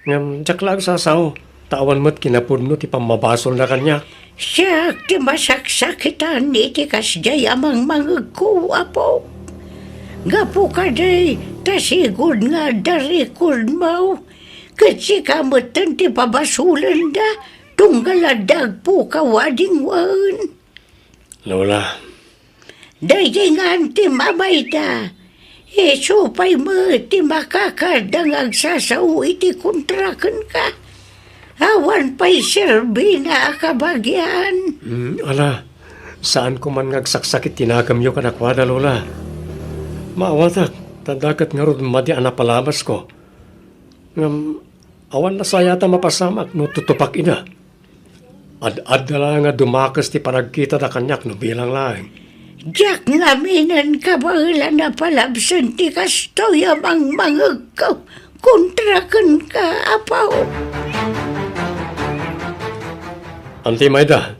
[SPEAKER 9] Ngam, jaklag sasaw. Tawan mo't kinapod no ti pamabasol na kanya.
[SPEAKER 3] Siya ti masaksakitan iti kasjay amang mangagkuwa po. Gapo ka day, tasigod nga darikod mo. Kasi kamutan ti pabasulan da, tunggaladag po kawading wan.
[SPEAKER 9] Lola,
[SPEAKER 3] Dayjay nga ti mamay da. Supay mo ti makakadang agsasaw iti kontrakan ka. Awan pa'y serbi na akabagyan.
[SPEAKER 9] ala, saan ko man ngagsaksakit tinagamyo ka nakwada, Lola? Maawatak, tadakat nga ron madi anapalamas ko. Ngam, awan na sayata mapasamak no tutupak ina. Ad-ad na lang nga dumakas ti panagkita da kanyak no bilang laing.
[SPEAKER 3] Jack ngaminan ka bahula na palabsan ti kastoy amang mangagaw. Kontrakan ka, apaw.
[SPEAKER 9] Anti Mayda,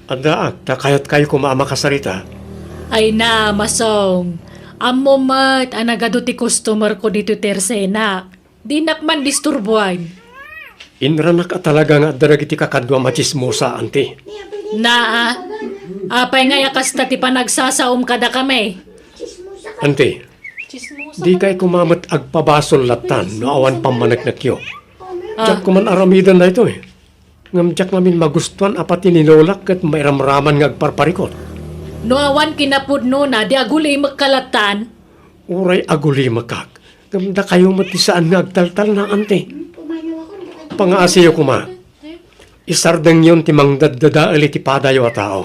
[SPEAKER 9] adaak, takayat kayo kumama kasarita.
[SPEAKER 1] Ay na, Masong. Amo mat, anagado ti customer ko dito tersena. Di nakman disturbuan.
[SPEAKER 9] Inranak at talaga nga daragiti kakadwa machismosa, anti.
[SPEAKER 1] Na, apay nga yakas ta ti panagsasaom kada kami.
[SPEAKER 9] Anti, di kay kumamat agpabasol latan no awan pamanagnak yo. Diyak kuman aramidan na ito eh. Ngam diyak namin magustuhan apati ninolak at mairamraman nga agparparikot.
[SPEAKER 1] No awan kinapudno na, di agulay magkalatan.
[SPEAKER 9] Uray aguli makak. Ngam da kayo matisaan nga agtaltal na, anti. Pangaasiyo kuma. Isardeng yon timang daddadaali ti padayo a tao.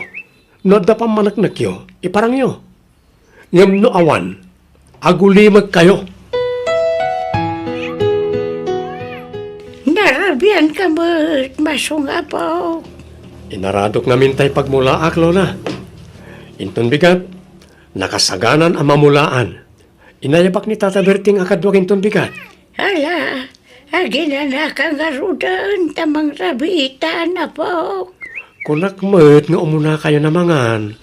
[SPEAKER 9] No da pamanagnak yo, iparang yo. Ngam no awan, agulimag kayo.
[SPEAKER 3] Narabian ka Masong, apaw.
[SPEAKER 9] Inaradok namin tay pagmulaak, Lola. Inton bigat, nakasaganan ang mamulaan. Inayabak ni Tata Berting akadwak inton bigat.
[SPEAKER 3] Hala, agina kang arudan tamang rabitan, apaw.
[SPEAKER 9] Kunak met nga umuna kayo namangan.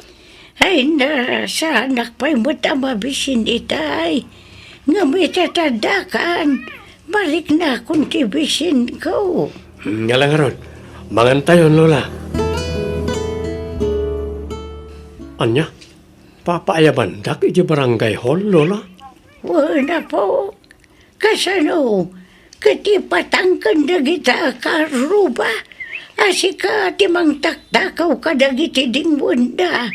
[SPEAKER 3] Ay na, sa anak pa'y mutama bisin itay. Nga may tatadakan. Balik na kung tibisin ko.
[SPEAKER 9] Nga lang aron, mangan tayo, Lola. Anya, papaayaban dak iti barangay hall, Lola?
[SPEAKER 3] Wala po. Kasano, katipatangkan na kita karuba. Asika timang taktakaw ka na giti ding wanda.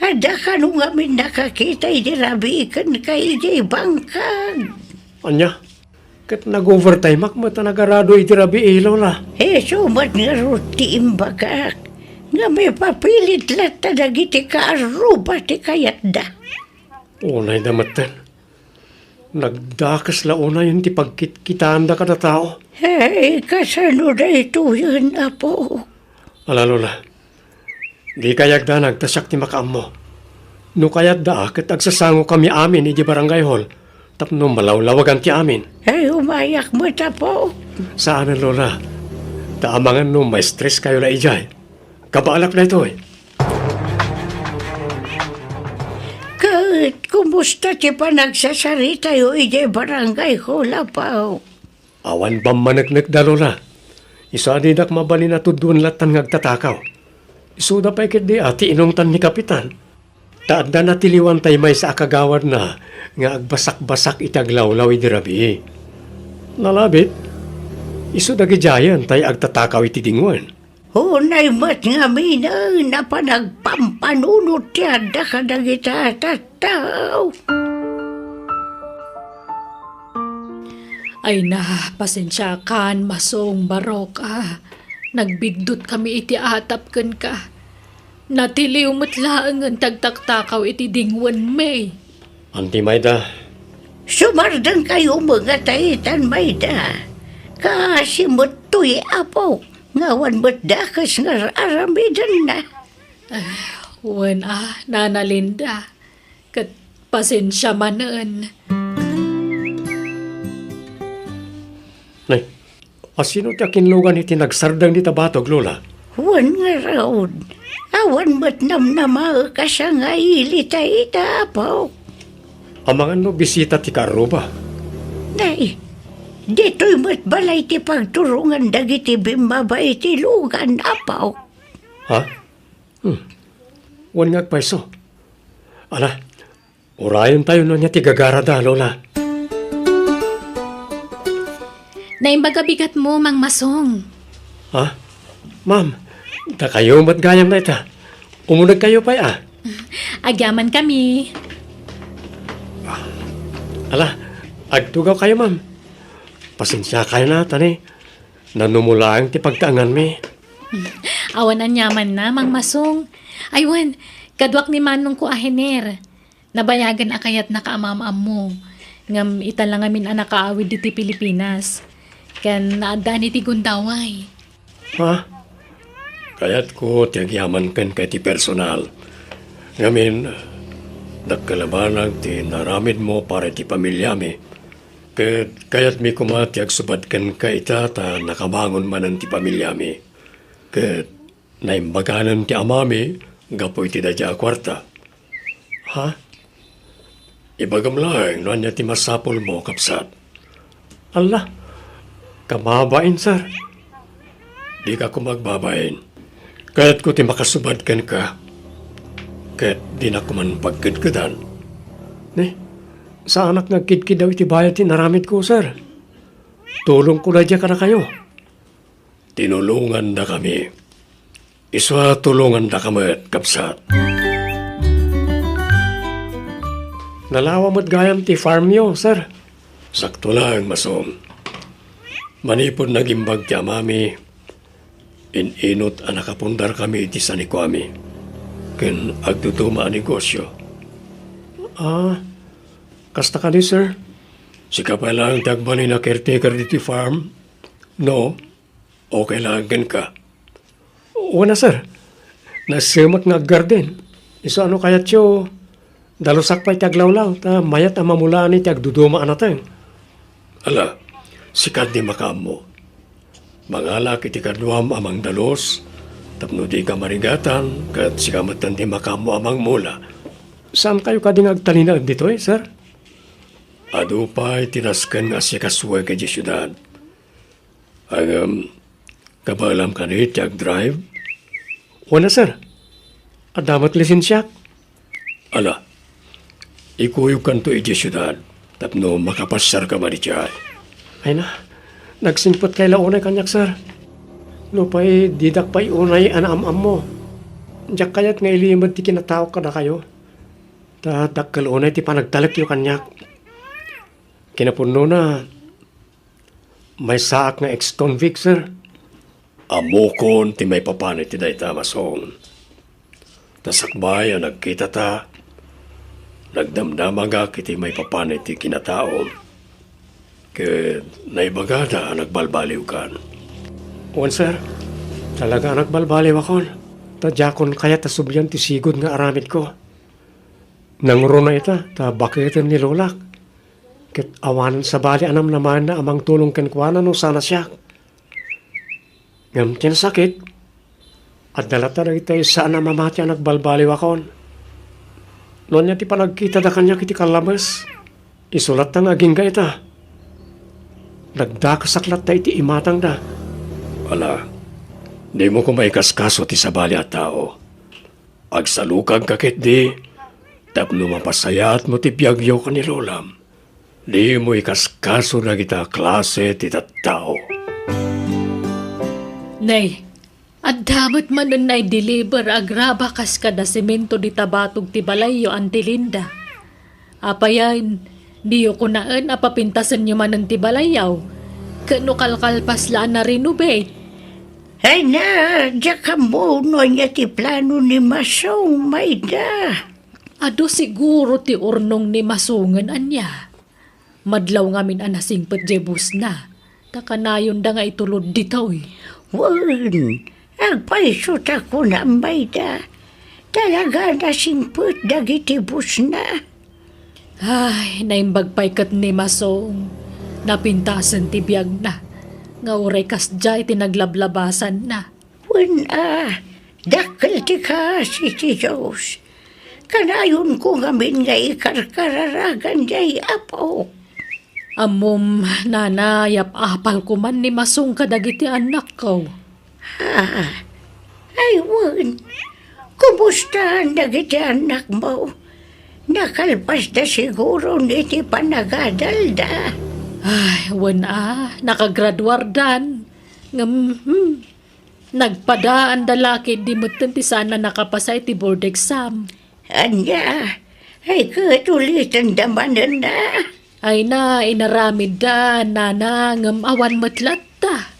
[SPEAKER 3] Ada ka nung amin nakakita idirabikan ka iti bangkag.
[SPEAKER 9] Anya, kat nag-overtime akmat na nagarado iti rabi, Lola.
[SPEAKER 3] Sumat nga ruti imbagak. Nga may papilit lata na giti karuba ti kayat da.
[SPEAKER 9] Unay damatan. Nagdakas la una yun ti pagkitkitaan da kada tao.
[SPEAKER 3] Hey, kasano na ito yun, apo?
[SPEAKER 9] Ala, Lola, di kayag da nagtasak ti makaam mo. No kayat da, kat agsasango kami amin iti barangay hall, tapno malawlawagan ti amin.
[SPEAKER 3] Ay, umayak mo tapo.
[SPEAKER 9] Saan, Lola? Taamangan no, may stress kayo na ijay. Kabaalak na ito eh.
[SPEAKER 3] Kahit kumusta ti pa nagsasarita yung ije barangay hall, apo?
[SPEAKER 9] Awan ba managnak da, Lola? Isa di dak mabali na tudun latan ngagtatakaw. Isuda pa ikit di ati inungtan ni Kapitan. Taadda na tiliwan tay may sa akagawad na nga agbasak-basak itaglawlaw iti rabi. Nalabit, isuda gijayan tay agtatakaw iti dingwan.
[SPEAKER 3] Hunay mat nga mina na pa nagpampanunot yada ka na kita tataw.
[SPEAKER 1] Ay na, pasensya kan, Masong barok Nagbigdot kami iti atap kan ka. Natiliw matlaang ang tagtaktakaw iti dingwan may.
[SPEAKER 9] Anti Mayda,
[SPEAKER 3] Sumardan kayo mga taitan, Mayda. Kasimot to'y apo. Ngawan mo't dakas nga aramidan na.
[SPEAKER 1] Wan Nana Linda. Kat pasensya manan.
[SPEAKER 9] nay, asino ti akinlugan iti nagsardang di tabatog, Lola?
[SPEAKER 3] Wan nga raon. Awan mo't namnama ka siya nga ilitay apo.
[SPEAKER 9] Amangan no bisita ti karuba.
[SPEAKER 3] Nay, dito'y mo't balay ti pagturungan dagiti bimaba iti lugan, apaw.
[SPEAKER 9] Ha? Wan nga paiso. Ala, urayan tayo no niya ti gagarada, Lola.
[SPEAKER 10] Naimbagabigat mo, Mang Masong.
[SPEAKER 9] Ha? Ma'am, da kayo matgayam na ita. Umunag kayo pa
[SPEAKER 10] Agyaman kami.
[SPEAKER 9] Ala, agtugaw kayo, ma'am. Pasensya kayo na, tani. Nanumulaang ti pagtaangan mi.
[SPEAKER 10] Awan ang yaman na, Mang Masong. Aywan, kadwak ni Manong ko ahiner. Nabayagan akayat nakaamam mo. Ngam ita lang amin anak kaawid diti Pilipinas. Kan naadaan iti gundaway.
[SPEAKER 9] Ha? Kaya't ko tiyagyaman kan kay ti personal. Ngamin, nagkalabanag ti naramid mo para ti pamilya mi. Kaya't mi kumatiag subad kan ka ita ta nakabangon manan ti pamilya mi. Kat naimbaganan ti amami, gapoy ti dadya kwarta. Ha? Ibagam lang, noan niya ti masapol mo, kapsat. Allah, kamabain, sir. Di ka ko magbabain. Kaya't ko ti makasubad kan ka. Kaya't di na ko man pagkidkidan. Ne, sa anak nagkidkid daw iti bayad ti naramid ko, sir. Tulong ko na dyan ka na kayo. Tinulungan na kami. Iswa tulungan na kami, kapsat. Nalawa mo't gayam ti farm yo, sir. Sakto lang, masom. Manipod nagimbag ti amami. Inot ang nakapundar kami iti sanikwami. Ken agtutuma ang negosyo. Kasta ka ni, sir? Sika pa lang tagbali na caretaker diti farm? No? Okay lang gan ka? Wala, sir. Nasimak nga garden. Iso ano kayat yo? Dalusak pa'y taglawlaw, ta mayat ang mamulaan ni tagduduma anateng. Ala, sikat di makam mo. Mangalak iti kadwam amang dalos, tapno di ka marigatan, kat sikamatan di makam mo amang mula. Saan kayo kading agtalinag dito sir? Ado pa'y tinaskan nga siya kasuway ka di syudad. Kabalam ka ni tiyag drive? Wala, sir. Adamat lisensyak. Ala, ikuyog kan to iti syudad, tapno makapasyar ka maritiyay. Ay na, nagsimpot kay launay kanyak, sir. No pa'y didak pa'y unay anam-am mo. Diyak kayat nga ilimad ti kinatao ka na kayo. Dakkel unay ti panagtalak yung kanyak. Kinapuno na, may saak nga ex-convict, sir. Amokon ti may papanit ti dayta masong. Tasakbay ang nagkita ta, nagdamdamaga kiti may papanit ti kinatao. Ke naibagada ang nagbalbaliw kan. Wan, sir, talaga nagbalbaliw akon. Tadyakon kaya tasubyan ti sigod nga aramid ko. Nangro na ita, ta bakitin ni Lolak. Ket awanan sa bali anam naman na amang tulong kenkwana no sana siya. Ngam tinasakit, at dalata na ito saan na mamati ang nagbalbaliw akon. Noon niya ti panagkita da kanya kiti kalabas, isulat na aging ka ita. Nagdakasaklat na iti imatang da. Wala, di mo ko maikaskaso ti sabali at tao. Agsalukag kakit di, tapno mapasayat mo ti biyagyo ka ni Lolam. Di mo ikaskaso na kita klase ti tao.
[SPEAKER 1] Nay, at damat man nun nay deliver agraba kas kada semento di tabatog ti balayo antilinda. Apayan, diyo ko naan apapintasan nyo man ng ti balayaw. Kano kalkalpas laan na renovate.
[SPEAKER 3] Ay na, diya ka mo niya ti plano ni Masong, Mayda.
[SPEAKER 1] Ado siguro ti urnong ni masungan anya. Madlaw ngamin anasingpet jebus na. Takanayon da nga itulod ditoy.
[SPEAKER 3] Wan, agpaisot ako na, Mayda. Talaga nasingput dagiti bus na.
[SPEAKER 1] Ay, naimbag pa'y ni masong. Napintasan ti biyag na. Nga uray kas jay tinaglablabas,an na.
[SPEAKER 3] Wan dakil ti ka si Diyos. Kanayon ko ngamin nga ikarkararagan jay apo.
[SPEAKER 1] Amom, nanayap apal ko man ni masong kadagiti anak ko.
[SPEAKER 3] Ay, wan. Kumusta ang dagiti anak mo? Nakalpas na siguro niti panagadal da.
[SPEAKER 1] Ay, nakagraduar dan. Nagpadaan dalaki di mo ti sana nakapasay ti board exam.
[SPEAKER 3] Anya, ay katulitan damanan na.
[SPEAKER 1] Ay na, inaramid da, nanangam awan matlatta.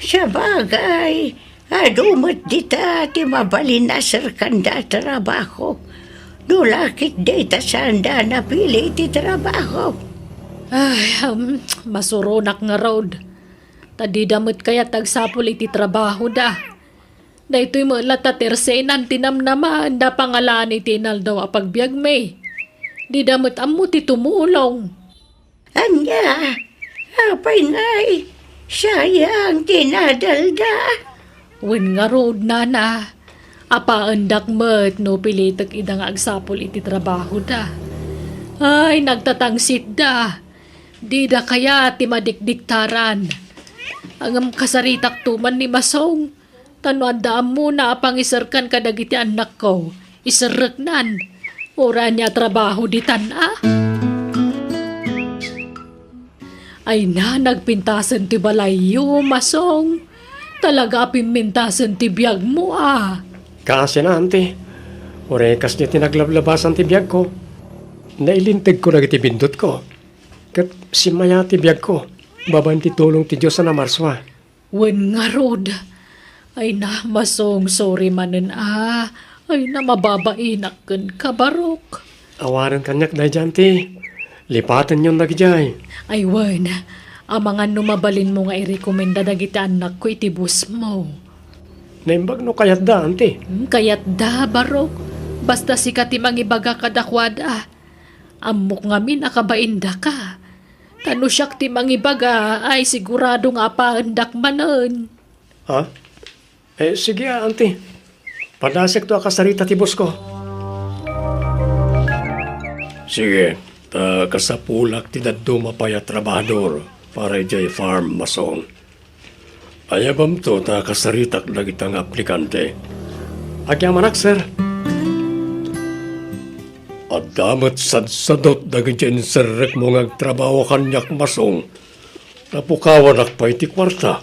[SPEAKER 3] Sa bagay, adumot dita ti mabalinasar kanda trabaho. Nulakit dita sanda napili ti trabaho.
[SPEAKER 1] Ay, masurunak nga road. Tadi damot kaya tagsapol iti trabaho da. Da ito'y malata tersenan tinamnaman da pangalan iti naldaw apagbiag may. Di damot amo ti tumulong.
[SPEAKER 3] Anya, apay ngay, sayang tinadalda.
[SPEAKER 1] Wen nga road nana. Apaandak met no pilitek idang agsapol iti trabaho da. Ay, nagtatangsit da. Di da kaya ti madikdiktaran. Ang kasaritak tuman ni Masong. Tanuandaan mo na pangisarkan kadagiti anak ko. Isarreknan. Ura niya trabaho di tana. Ay na, nagpintasan ti balayo, Masong. Talaga pimintasan ti biyag mo
[SPEAKER 9] Kasi na, ante. Orekas niya tinaglablabasan ti biyag ko. Nailintig ko na iti bindot ko. Kat simaya ti biyag ko. Baban ti tulong ti Diyos na marswa.
[SPEAKER 1] Wen nga rod. Ay na, Masong, sorry manen Ay na, mababainak ken kabarok.
[SPEAKER 9] Awaran kanyak na dyan, ti. Lipatan yung nagyay.
[SPEAKER 1] Ay wen, amangan numabalin mo nga irekomenda dagiti anak ko iti bus mo.
[SPEAKER 9] Naimbag no kayat da, ante.
[SPEAKER 1] Kayat da, barok. Basta sikat imang ibaga kadakwada. Amok ngamin akabainda ka. Tano siyak ti mangibaga ay sigurado nga paandak manen.
[SPEAKER 9] Ha? Sige, ante. Padasek to akasarita ti boss ko. Sige, kasapulak ti daddo mapaya trabahador para ijay farm Masong. Ayabam to kasaritak dagitang aplikante. Agyang manak, sir. At damat sadsadot dagiti inserrek mo ngagtrabaho kanyak Masong. Napukawan pa iti kwarta.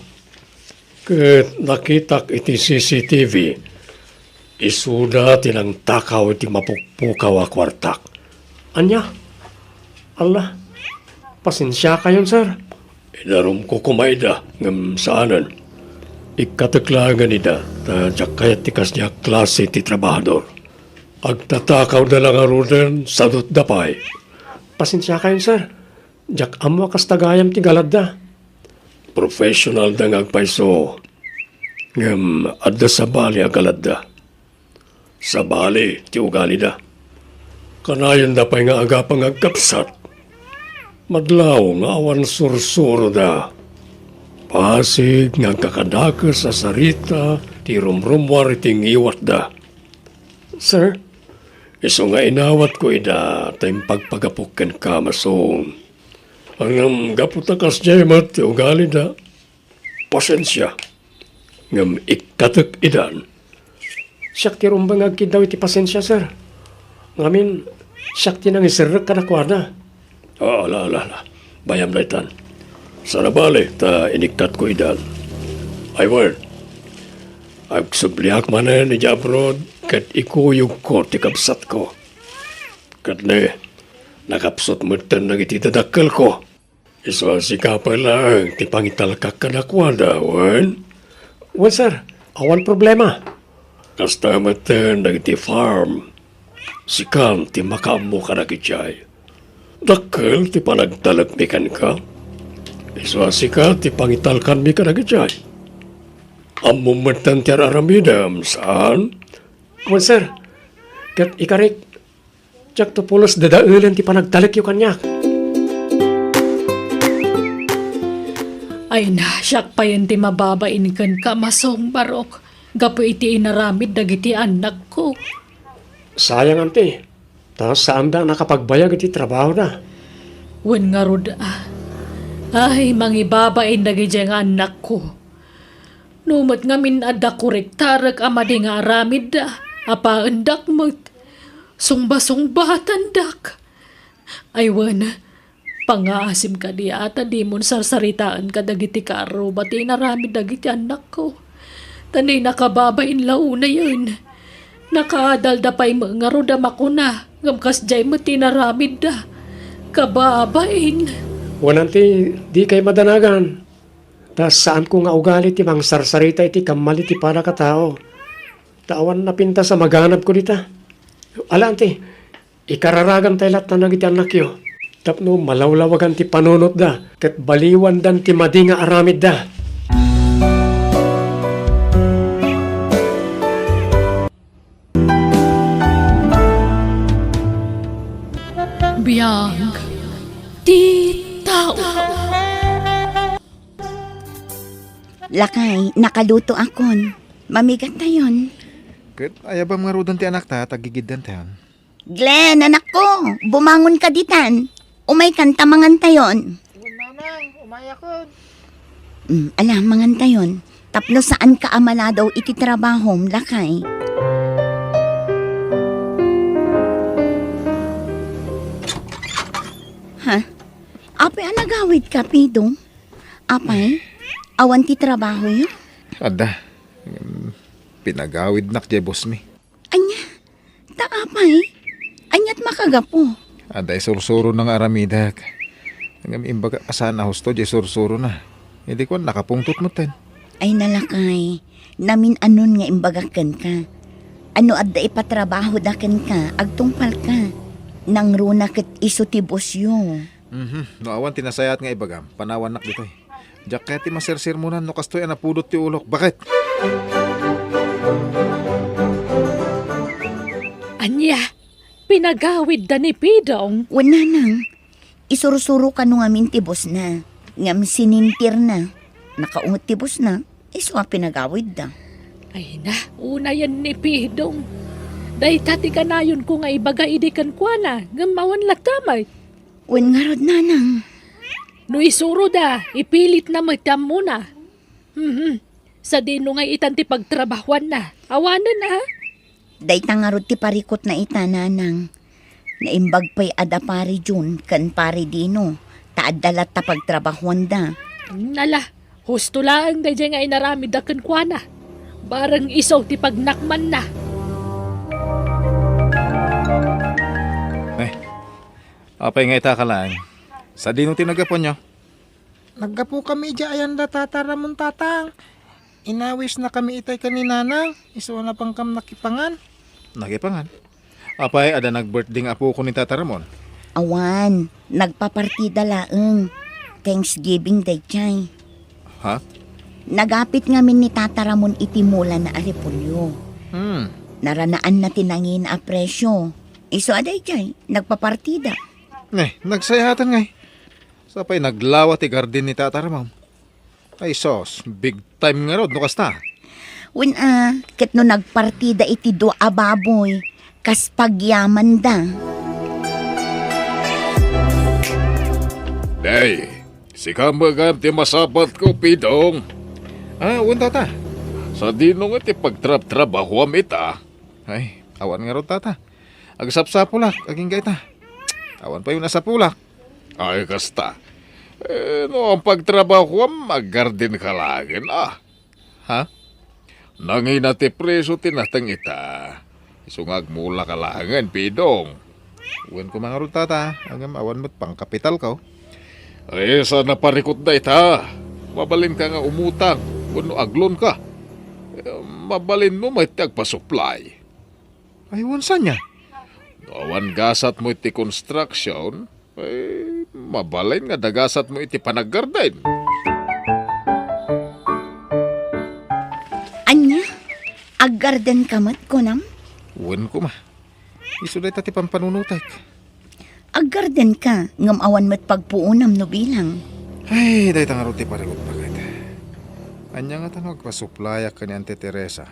[SPEAKER 9] Ket nakitak iti CCTV. Isuda tinang takaw iti mapukpukaw a kwartak. Anya? Allah, pasensya kayon, sir. Idarom ko kumaida ngam saanan. Ikataklagan ida ta jakayat tikas niya klase ti trabahador. Agtatakaw na lang arunan sadot dapay. Pasensya kayon, sir. Jak amo kas tagayam ti galad da. Professional da ngagpaiso. Ngam adda sa bali agalad da. Sa bali ti ugali da. Kanayan da pa'y nga agapang agkapsat. Madlaw nga awan sursuro da. Pasig nga kakadaka sa sarita ti rumrumwar iti ngiwat da. Sir, iso nga inawat ko ida tayong pagpagapukin ka, Masong. Ang gaputakas jayamat ti ugali da. Pasensya. Ngam ikatak idan. Siyak ti rumbang agkid daw iti pasensya, sir. Ngamin, siyak ti nang isirrek ka na kwada. Ala. Bayam daitan. Sana bali, ta iniktat ko idan. Ay, word. Agsubliak manen ni Jabrod, kat ikuyog ko ti kapsat ko. Kat ne, nakapsot mo tan nagiti dadakkel ko. Iso sika pa lang, ti pangitalkak ka na kwada, wan? Wan, sir. Awan problema. Kasta matan nagiti farm. Sikam ti makamo ka nagitiyay. Dakkel ti panagtalagmikan ka. Iso sika ti pangitalkan mi ka nagitiyay. Amumatan ti aramidam, saan? Wan, sir. Kat ikarik, tiyak to pulos dadaulan ti panagtalik yung kanyak.
[SPEAKER 1] Ay na, siyak pa yan ti mababain ka, Masong, barok. Gapo iti inaramid dagiti anak ko.
[SPEAKER 9] Sayang, ante. Tapos saan da nakapagbayag iti trabaho na?
[SPEAKER 1] Wen nga rod Ay, mangibabain dagiti ang anak ko. Numot nga minada korektarag amadi nga aramid da. Apaandak mo't. Sungba-sungbatan dak. Ay, wen, pangaasim ka di ata di mon sarsaritaan ka dagiti karo. Bati naramid dagiti anak ko. Tanay nakababain launa yun. Nakaadalda pa'y mga rodam ako na. Ngamkas jay mo tinaramid da. Kababain.
[SPEAKER 9] Wananti, di kay madanagan. Tas saan ko nga ugali ti mang sarsarita iti kamali ti para katao. Tawan na pinta sa maganap ko dita. Alanti, ikararagan tayo lahat na nagiti anak yo. Tapno malawlawagan ti panunot da. Kat baliwan dan ti madi nga aramid da.
[SPEAKER 1] Biag ti tao.
[SPEAKER 3] Lakay, nakaluto akon. Mamigat na yon.
[SPEAKER 2] Kat ayabang marudan ti anak ta, tagigidan tayon.
[SPEAKER 3] Glenn, anak ko, bumangon ka ditan. Umay kanta mangantayon. Alam, mangantayon. Tapno saan ka amala daw iti trabahom, lakay. Ha? Apay, anagawid ka, Pido? Apay, awan ti trabaho yun?
[SPEAKER 2] Ada, pinagawid nak jay boss mi.
[SPEAKER 3] Anya, taapay, anyat makagapo.
[SPEAKER 2] Ada sursuro ng aramidak. Hanggang imbaga asan na husto jay sursuro na. Hindi ko nakapungtot mo ten.
[SPEAKER 3] Ay nalakay, namin anon nga imbagakan ka. Ano adda ipatrabaho dakan ka, agtungpal ka. Nang runa ket iso ti bosyo.
[SPEAKER 2] No awan tinasayat nga ibagam, panawan nak dito eh. Jaketi masersir mo na, no kastoy anapudot ti ulok. Bakit?
[SPEAKER 1] Anya, pinagawid da ni Pidong.
[SPEAKER 3] Wala nang, isurusuro ka nung amin ti bos na. Ngam sinintir na. Nakaungot ti bos na, iso nga pinagawid da.
[SPEAKER 1] Ay na, una yan ni Pidong. Day tati kanayon ko nga ibaga idikan kwa na, gamawan latamay.
[SPEAKER 3] Wen nga rod nanang.
[SPEAKER 1] No isuro da, ipilit na magtam muna. Sa dino nga itan ti pagtrabahuan na, awanan na ha.
[SPEAKER 3] Day tangarod ti parikot na ita nanang. Naimbag pa'y ada pari Jun, kan pari Dino. Taadalat ta pagtrabahuan da.
[SPEAKER 1] Nala, husto lang da dyan nga inarami da kan kwa na. Barang isaw ti pagnakman na.
[SPEAKER 2] Apay nga ita ka lang. Sa dino tinagapon nyo?
[SPEAKER 11] Naggapo kami ayan da tataramon tatang. Inawis na kami itay kaninana. Iso na pang kam nakipangan.
[SPEAKER 2] Nakipangan. Apay, ada nag-birthday nga po ko ni Tata Ramon.
[SPEAKER 3] Awan, nagpapartida laeng. Thanksgiving day chay.
[SPEAKER 2] Ha?
[SPEAKER 3] Nagapit ngamin ni Tata Ramon itimula na arepolyo. Naranaan na tinangin a presyo. Iso aday chay, nagpapartida.
[SPEAKER 2] Nagsayatan ngay. Sapay naglawa ti garden ni Tata Ramon. Ay sos, big time nga rod, no kasta.
[SPEAKER 3] Wen ket no nagpartida iti do ababoy, kas pagyaman da.
[SPEAKER 4] Day, si kamagam ti masabat ko, Pidong.
[SPEAKER 2] Un Tata.
[SPEAKER 4] Sa dinong iti pagtrab-trabaho ita.
[SPEAKER 2] Ay, awan nga rod Tata. Agsapsapulak, aging gaita. Awan pa yung nasa pulak.
[SPEAKER 4] Ay, kasta. No, ang pagtrabaho mag-garden ka lagin,
[SPEAKER 2] Ha?
[SPEAKER 4] Nangina ti preso tinatang ita. Isungag mula ka langan, Pidong.
[SPEAKER 2] Uwan ko mga rod Tata. Hanggang awan mo't pang kapital ka.
[SPEAKER 4] Ay, sana parikot na ita. Mabalin ka nga umutang. Kuno aglon ka. Mabalin mo may tagpa-supply.
[SPEAKER 2] Ay, uwan saan niya?
[SPEAKER 4] Awan gasat mo iti construction, ay mabalin nga dagasat mo iti panaggarden.
[SPEAKER 3] Anya, aggarden kamat ko nam?
[SPEAKER 2] Uwan ko ma. Isuday tati pampanunutak.
[SPEAKER 3] Aggarden ka, ngam awan met pagpuunam no bilang.
[SPEAKER 2] Ay, dahi tanga roti parigot bakit. Anya nga tanong pa-supplya ka ni Ante Teresa.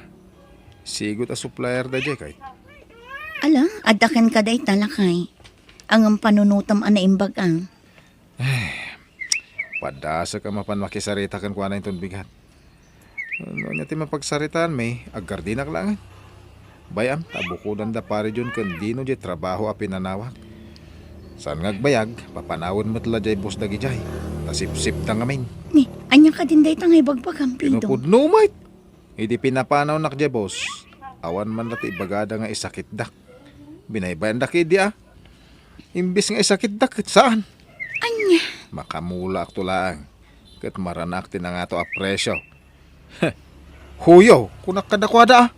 [SPEAKER 2] Sigot a supplier da jay kay.
[SPEAKER 3] Ala, adakan ka day talakay. Ang panunutam ana imbag ang.
[SPEAKER 2] Padasa ka mapan makisarita kan kuha na itong bigat. Ano niya ti mapagsaritaan may aggardinak lang. Bayam, tabukudan da pare dyan kan dino jay trabaho a pinanawak. Saan ngagbayag, papanawon mo't la jay bus dagi jay. Tasip-sip ta ngamin.
[SPEAKER 3] Ni, anya ka din day tangay bagbagam pido.
[SPEAKER 2] Pinupudno mait. Hindi pinapanaw nak jay boss. Awan man lati bagada nga isakit dak. Binaybayan dak di Imbis nga isakit dak, saan?
[SPEAKER 3] Anya?
[SPEAKER 2] Makamula ak tulang. Kat maranak ti na nga to a presyo. Huyo, kunak kadakwada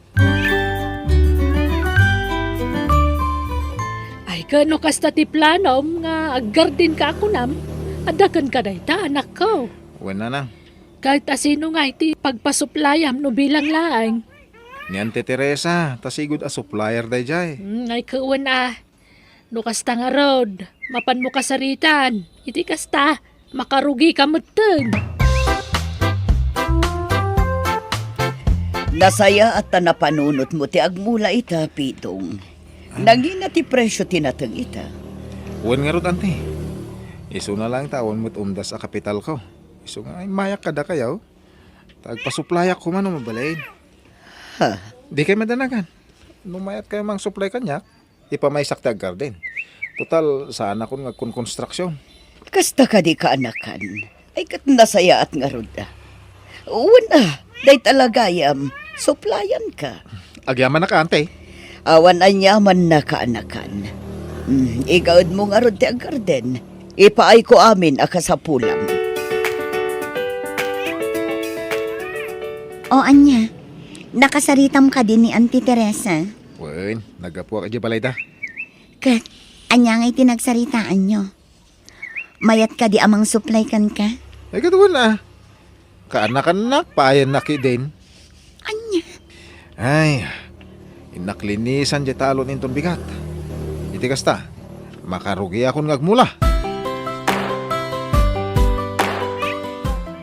[SPEAKER 1] Ay kano kasta ti planom nga aggarden ka ako nam. Adakan ka day ta anak ko.
[SPEAKER 2] Uwan na nang.
[SPEAKER 1] Kahit asino nga iti pagpasuplayam no bilang laang.
[SPEAKER 2] Niyan ti Teresa, tasigod a supplier day jay.
[SPEAKER 1] Ay kauwan No kasta nga rod, mapan mo kasaritan. Iti kasta, makarugi ka mutun.
[SPEAKER 5] Nasaya at napanunot mo ti agmula ita, Pidong. Nangina ti presyo tinatang ita.
[SPEAKER 2] Uwan nga rod, ante. Iso na lang taon mo't umdas sa kapital ko. Iso nga ay mayak kada kayaw. Tagpasuplayak ko man o mabalain.
[SPEAKER 5] Ha?
[SPEAKER 2] Di kayo madanagan. Nung mayat kayo mang supply kanyak, ipamaysak tag garden. Total, saan ako nga konstruksyon.
[SPEAKER 5] Kasta ka di kaanakan. Ay kat nasaya at nga ruda. Una, day talagayam, suplayan ka.
[SPEAKER 2] Agyaman na ka, ante.
[SPEAKER 5] Awan anyaman na kaanakan. Igawad mo nga rod ti ag garden. Ipaay ko amin akasapulam.
[SPEAKER 3] O anya, nakasaritam ka din ni Auntie Teresa.
[SPEAKER 2] Wen, nagapuwa ka di balay da.
[SPEAKER 3] Kat, anya nga itinagsaritaan nyo. Mayat ka di amang supply kan ka.
[SPEAKER 2] Ay, katuwan na. Kaanak-anak, paayan na ki din.
[SPEAKER 3] Anya,
[SPEAKER 2] Ay, inaklinisan di talon inton bigat. Iti kasta, makarugi akong ngagmula.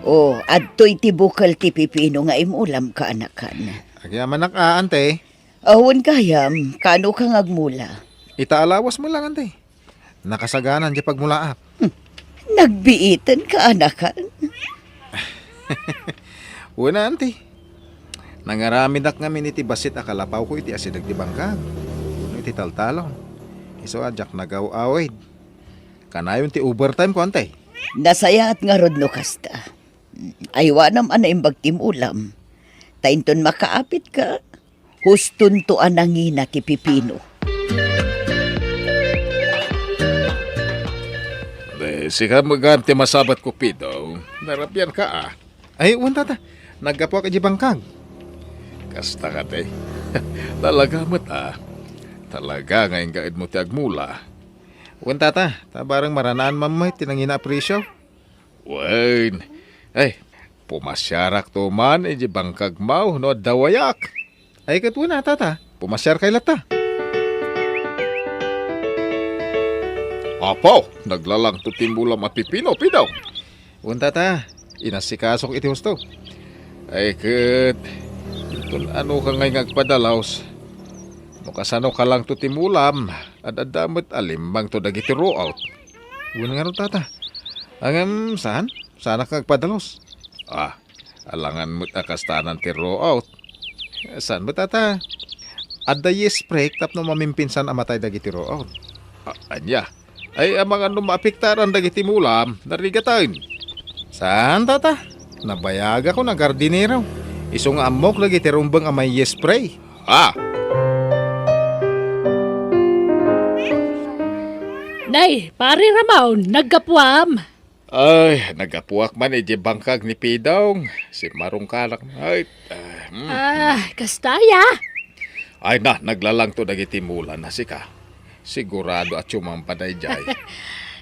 [SPEAKER 5] O, adto'y tibukal ti pipino nga imulam kaanakan.
[SPEAKER 2] Agyaman na ka, ante.
[SPEAKER 5] Awan kayam, kano kang agmula?
[SPEAKER 2] Itaalawas mo lang, ante. Nakasaganan di pagmulaap.
[SPEAKER 5] Nagbiitan kaanakan.
[SPEAKER 2] Una, ante. Nangaramidak nga miniti basit akalapaw ko iti asidag di bangkag. Iti taltalon. Iso adyak nagaw-awid. Kanayon ti overtime ko, ante.
[SPEAKER 5] Nasaya at nga rod no kasta. Aywanam ana imbag timulam. Tainton makaapit ka. Huston to anangina ti pipino.
[SPEAKER 2] Sika maganti masabat ko, Pido. Narapyan ka, ah. Ay, uwan tata. Nagkapo ka di bangkag. Kasta ka, te. Talaga mo't, ah. Talaga ngayon kaid mo ti agmula. Uwan tata, tabarang maranaan mamay tinangina presyo. Wen. Ay, pumasyarak to man, di bangkag mau, no dawayak. Ay, katuna, tata. Pumasyar kay lata. Apaw, naglalang to timbulam at pipino, Pidaw. Uwan tata, inasikasok iti husto. Ay, kat. Itun ano ka ngay ngagpadalaws. No kasano ka lang to timulam, at adamot alimbang to dagiti row-out. Uwan nga ro, tata. Angam, saan? Sana kang padalos. Ah, alangan mo't akastanan ti row-out. Saan ba tata? Adda yes break tap no mamimpinsan amatay dagiti row-out. Anya, ay amang ano maapiktaran dagiti mulam, narigatan. Saan tata? Nabayaga ko na gardinero. Isong amok lagi ti rumbang amay yes spray. Ah!
[SPEAKER 1] Nay, pare Ramon, nagkapuam.
[SPEAKER 2] Ay, nagapuak man iti bangkag ni Pidong. Si Marong Kalak. Ay,
[SPEAKER 1] Kastaya.
[SPEAKER 2] ay na, naglalang to dagiti mulan na sika. Sigurado at sumampaday jay.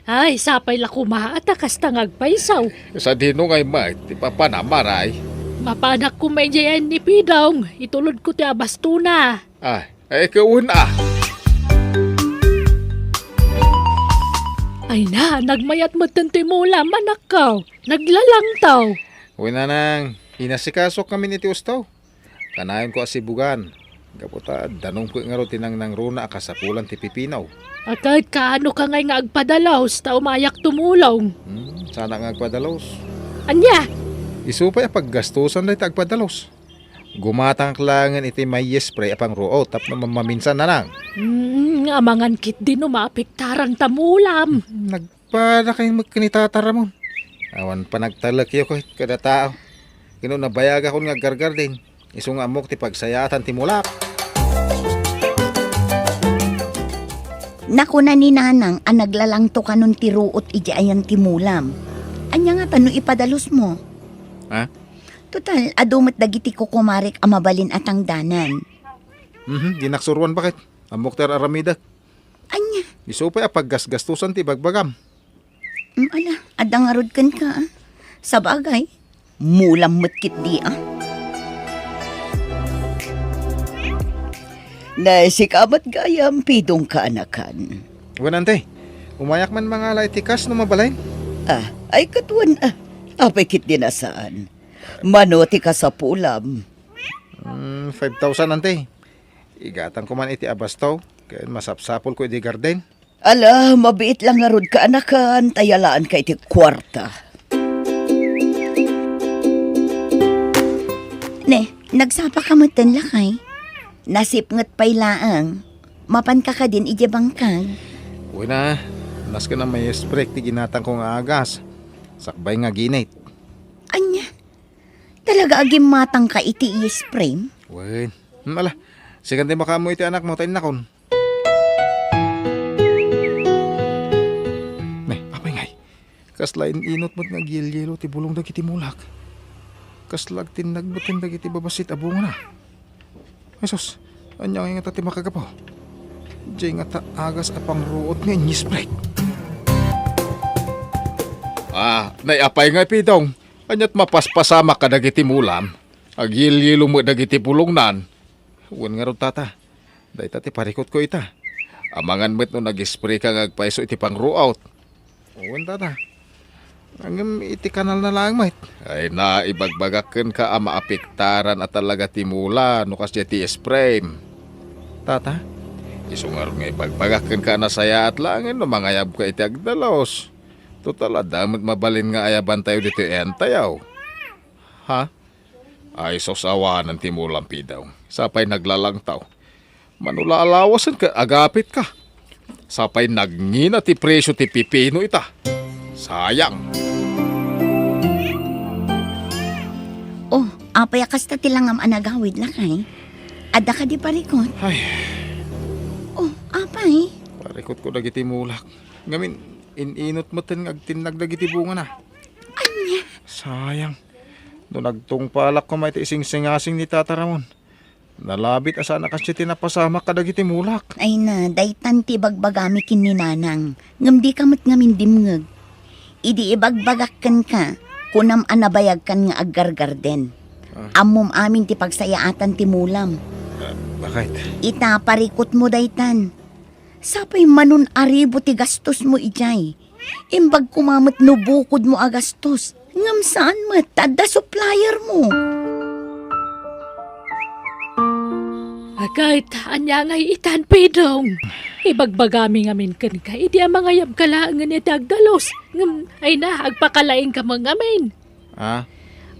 [SPEAKER 1] Ay, sapay la kumaat kasta ngagpaisaw.
[SPEAKER 2] Sa dino ngay may, ti papanamaray.
[SPEAKER 1] Mapanak ko may jayan ni Pidong. Itulod ko ti abastuna.
[SPEAKER 2] Ay kauna.
[SPEAKER 1] Ay na, nagmayat mo mula manak ka. Naglalang taw.
[SPEAKER 2] Uy nanang, inasikasok kami ni Tiustaw. Kanayon ko asibugan. Kaputa, danong ko nga ro tinang nang runa akasapulan ti Pipinaw.
[SPEAKER 1] Akad kaano ka ngay nga agpadalaws, ta umayak tumulong.
[SPEAKER 2] Sana nga agpadalos.
[SPEAKER 1] Anya?
[SPEAKER 2] Isupay paggastusan na iti agpadalos. Gumatang klangan iti may spray apang roo tap na mamaminsan na lang.
[SPEAKER 1] Amangan kit din umapiktaran tamulam.
[SPEAKER 2] Nagpada kayong magkanitatara mo. Awan pa nagtalakyo ko kada tao. Kino nabayag ako nga gargar din. Isong amok ti pagsayatan ti mulak.
[SPEAKER 3] naku na ni nanang ang naglalang to kanun ti ruot iji ayan ti mulam. Anya nga tano ipadalos mo?
[SPEAKER 2] Ha?
[SPEAKER 3] Total, adumat dagiti ko kumarik amabalin atang danan.
[SPEAKER 2] Ginaksuruan bakit? Amok ter aramida.
[SPEAKER 3] Anya?
[SPEAKER 2] Isupay paggasgastusan ti bagbagam.
[SPEAKER 3] Ala, adang arod kan ka. Sa bagay, mulam matkit di
[SPEAKER 5] Na sikamat gayam pidong kaanakan.
[SPEAKER 11] Ante, umayak man mga laitikas no mabalay.
[SPEAKER 5] Ay katuan Apay kit dinasaan. Manoti ka sa pulam.
[SPEAKER 11] 5,000 ante. Igatan ko man iti abastaw. Kaya masapsapol ko iti garden.
[SPEAKER 5] Ala, mabiit lang nga rod ka anakan. Tayalaan ka iti kwarta.
[SPEAKER 3] Ne, nagsapa ka matan lakay. Nasipngat pa'y laang. Mapan ka din iti bangkag.
[SPEAKER 11] Uy na, nas ka na may sprek ti ginatang ko nga agas. Sakbay nga ginate.
[SPEAKER 3] Anya, talaga agim matang ka iti i-spray?
[SPEAKER 11] Uy, ala, sikan di baka mo iti anak mo tayo nakon. Apay ngay, kaslain inot mo't nga gilyelo ti bulong dagiti mulak. Kaslag tinagbatin dagiti babasit abunga na. Ay sus, anya nga tati makagapaw. Diyan nga ta agas apang ruot nga nisprek.
[SPEAKER 4] Naiapay nga pitong. Anyat mapaspasama ka dagiti mulam. Agilyilo mo dagiti pulongnan.
[SPEAKER 11] Uwan nga ro tata. Day tati parikot ko ita.
[SPEAKER 4] Amangan mo't no nag-spray ka ngagpaiso iti pang ruout.
[SPEAKER 11] Uwan tata. Hanggang iti kanal na lang mait.
[SPEAKER 4] Ay na, ibagbagaken ka ama apektaran at talaga ti mula no kasya ti spray.
[SPEAKER 11] Tata,
[SPEAKER 4] Isungar nga ibagbagaken ka na saya at langin no mangayab ka iti agdalos. Total adamot mabalin nga ayaban tayo dito entayaw.
[SPEAKER 11] ha?
[SPEAKER 4] Ay sosawanan ti mulam pidaw. Sapay naglalangtaw. Manula alawasan ka, agapit ka. Sapay nagngina ti presyo ti pipino ita. Sayang.
[SPEAKER 3] Oh, apay kasta tilangam anagawid lakay. Ada ka di parikot.
[SPEAKER 11] Ay,
[SPEAKER 3] Oh, apay.
[SPEAKER 11] parikot ko dagiti mulak. Ngamin, ininot mo tin agtinag dagiti bunga na.
[SPEAKER 3] Anya.
[SPEAKER 11] Sayang. Doon nagtungpalak ko may ising-singasing ni Tata Ramon. Nalabit asa na kasi tinapasamak ka dagiti mulak.
[SPEAKER 3] Ay na, daytan ti bagbagami kin ni nanang. Ngam di kamot ngamin dimngeg. Idi ibagbagakkan ka, kunam anabayag kan nga aggargarden. Amom amin ti pagsayaatan ti mulam.
[SPEAKER 11] Bakit?
[SPEAKER 3] Ita parikot mo daytan. Sapay manon aribo ti gastos mo ijay. Imbag kumamot no bukod mo agastos. Ngam saan mo, tada supplier mo.
[SPEAKER 1] Kahit anya nga itan pedong. Ibagbagami ngamin kan ka. Idi ang mga yab kalaangan ni dagdalos. Ngam, ay na, agpakalaing ka mga ngamin.
[SPEAKER 11] Ha?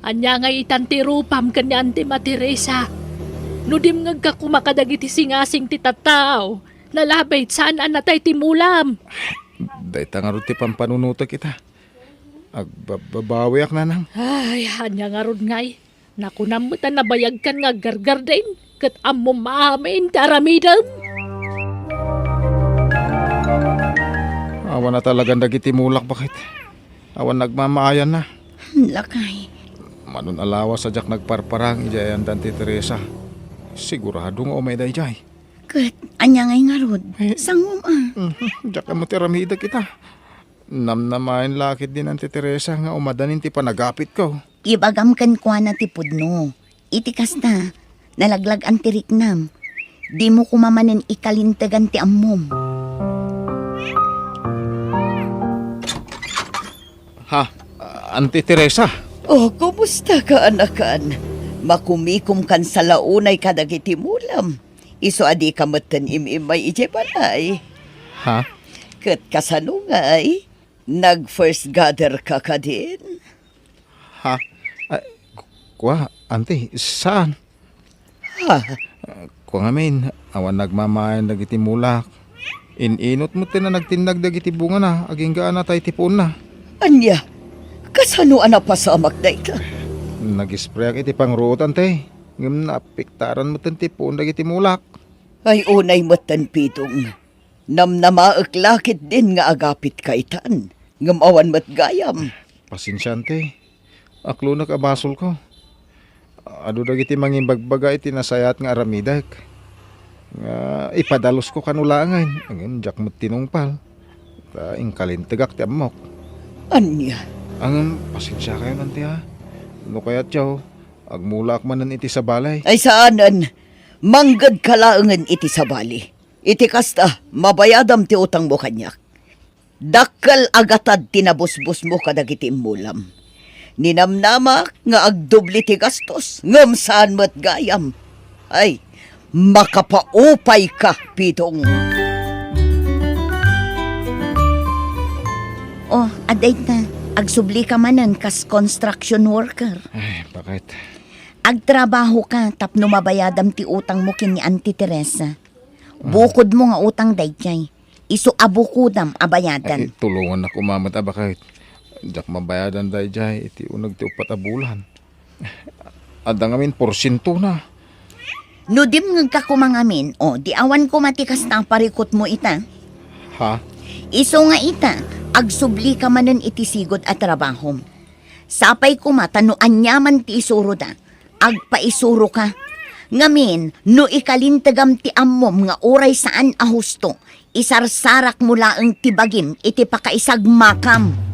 [SPEAKER 1] Anya nga itan ti rupam kan ni Auntie Materesa. Nudim nga ka kumakadagiti singasing ti tataw. Nalabay saan anatay ti mulam.
[SPEAKER 11] Dayta nga rin ti pampanunutak kita. Agbabawiak na nang.
[SPEAKER 1] Ay, anya nga ron ngay. Nakunamutan na bayag kan nga gargarden. Kat ammo maamin taramidam.
[SPEAKER 11] Awan na talagang dagiti mulak bakit? Awan nagmamaayan na.
[SPEAKER 3] Lakay.
[SPEAKER 11] Manon alawa sa jak nagparparang ijayan dan ti Teresa. Sigurado nga umay dayjay.
[SPEAKER 3] Kat, anya ngay nga rod. Sangom
[SPEAKER 11] Jak mo ti ramida kita. Namnamain lakit din ang ti Teresa nga umadanin ti panagapit ko.
[SPEAKER 3] Ibagam kan kwa na ti pudno. Iti kasta, nalaglag ang tiriknam. Di mo kumamanin ikalintagan ti ammom.
[SPEAKER 11] Ha? Auntie Teresa?
[SPEAKER 5] Oh, kumusta ka anakan? Makumikom kan sa launay kadagiti mulam. Iso adi ka matan imimay ije balay.
[SPEAKER 11] Ha?
[SPEAKER 5] Kat kasanungay, nag-first gather ka ka din.
[SPEAKER 11] Ha? Ay, kuha, auntie, saan?
[SPEAKER 5] Ha?
[SPEAKER 11] Kuha ngamin, awan nagmamayan dagiti mulak. Ininot mo na nagtindag dagiti bunga na, aging gaan na tayo tipon na.
[SPEAKER 5] Anya, kasanuan na pasamak na ita?
[SPEAKER 11] Nag-spray iti pangruot, ante. Ngam napiktaran mo tan tipon dagiti mulak.
[SPEAKER 5] Ay unay matan pitong. Namnamaak lakit din nga agapit kaitan. Ngamawan mat gayam.
[SPEAKER 11] Pasensya, ante. Aklo nakabasol ko. Ado dagiti mangimbagbaga iti nasayat nga aramidak. Nga ipadalos ko kanulangan. Angin, jak mo tinungpal. Taing kalintagak ti amok.
[SPEAKER 5] Anya?
[SPEAKER 11] Ang pasensya kayo, ante ha. No kaya tiyaw, agmulak manan iti sa balay.
[SPEAKER 5] Ay saanan, manggad kalaangan iti sa bali. Iti kasta, mabayadam ti utang mo kanyak. Dakkel agatad tinabusbus mo kadagiti imulam. Ninamnama nga agdubli ti gastos, ngam saan mo't gayam. Ay, makapaupay ka, pitong.
[SPEAKER 3] Oh, aday na. Agsubli ka manan kas construction worker.
[SPEAKER 11] Ay, bakit?
[SPEAKER 3] Agtrabaho ka tapno mabayadam ti utang mo kini Auntie Teresa. Bukod mo nga utang dayjay. Isu abukudam abayadan.
[SPEAKER 11] Ay, tulungan ako mamat bakit? Jak mabayadan dahi jay, iti unag ti upat a bulan. Ada ngamin porsyento na.
[SPEAKER 3] No dim nga ka kumangamin, o di awan ko matikas na parikot mo ita.
[SPEAKER 11] Ha?
[SPEAKER 3] Iso nga ita, agsubli ka manan iti sigod at trabahom. Sapay ko matano anyaman ti isuro da, agpaisuro ka. Ngamin, no ikalintagam ti ammom nga oray saan ahusto, isarsarak mula ang tibagim iti pakaisag makam.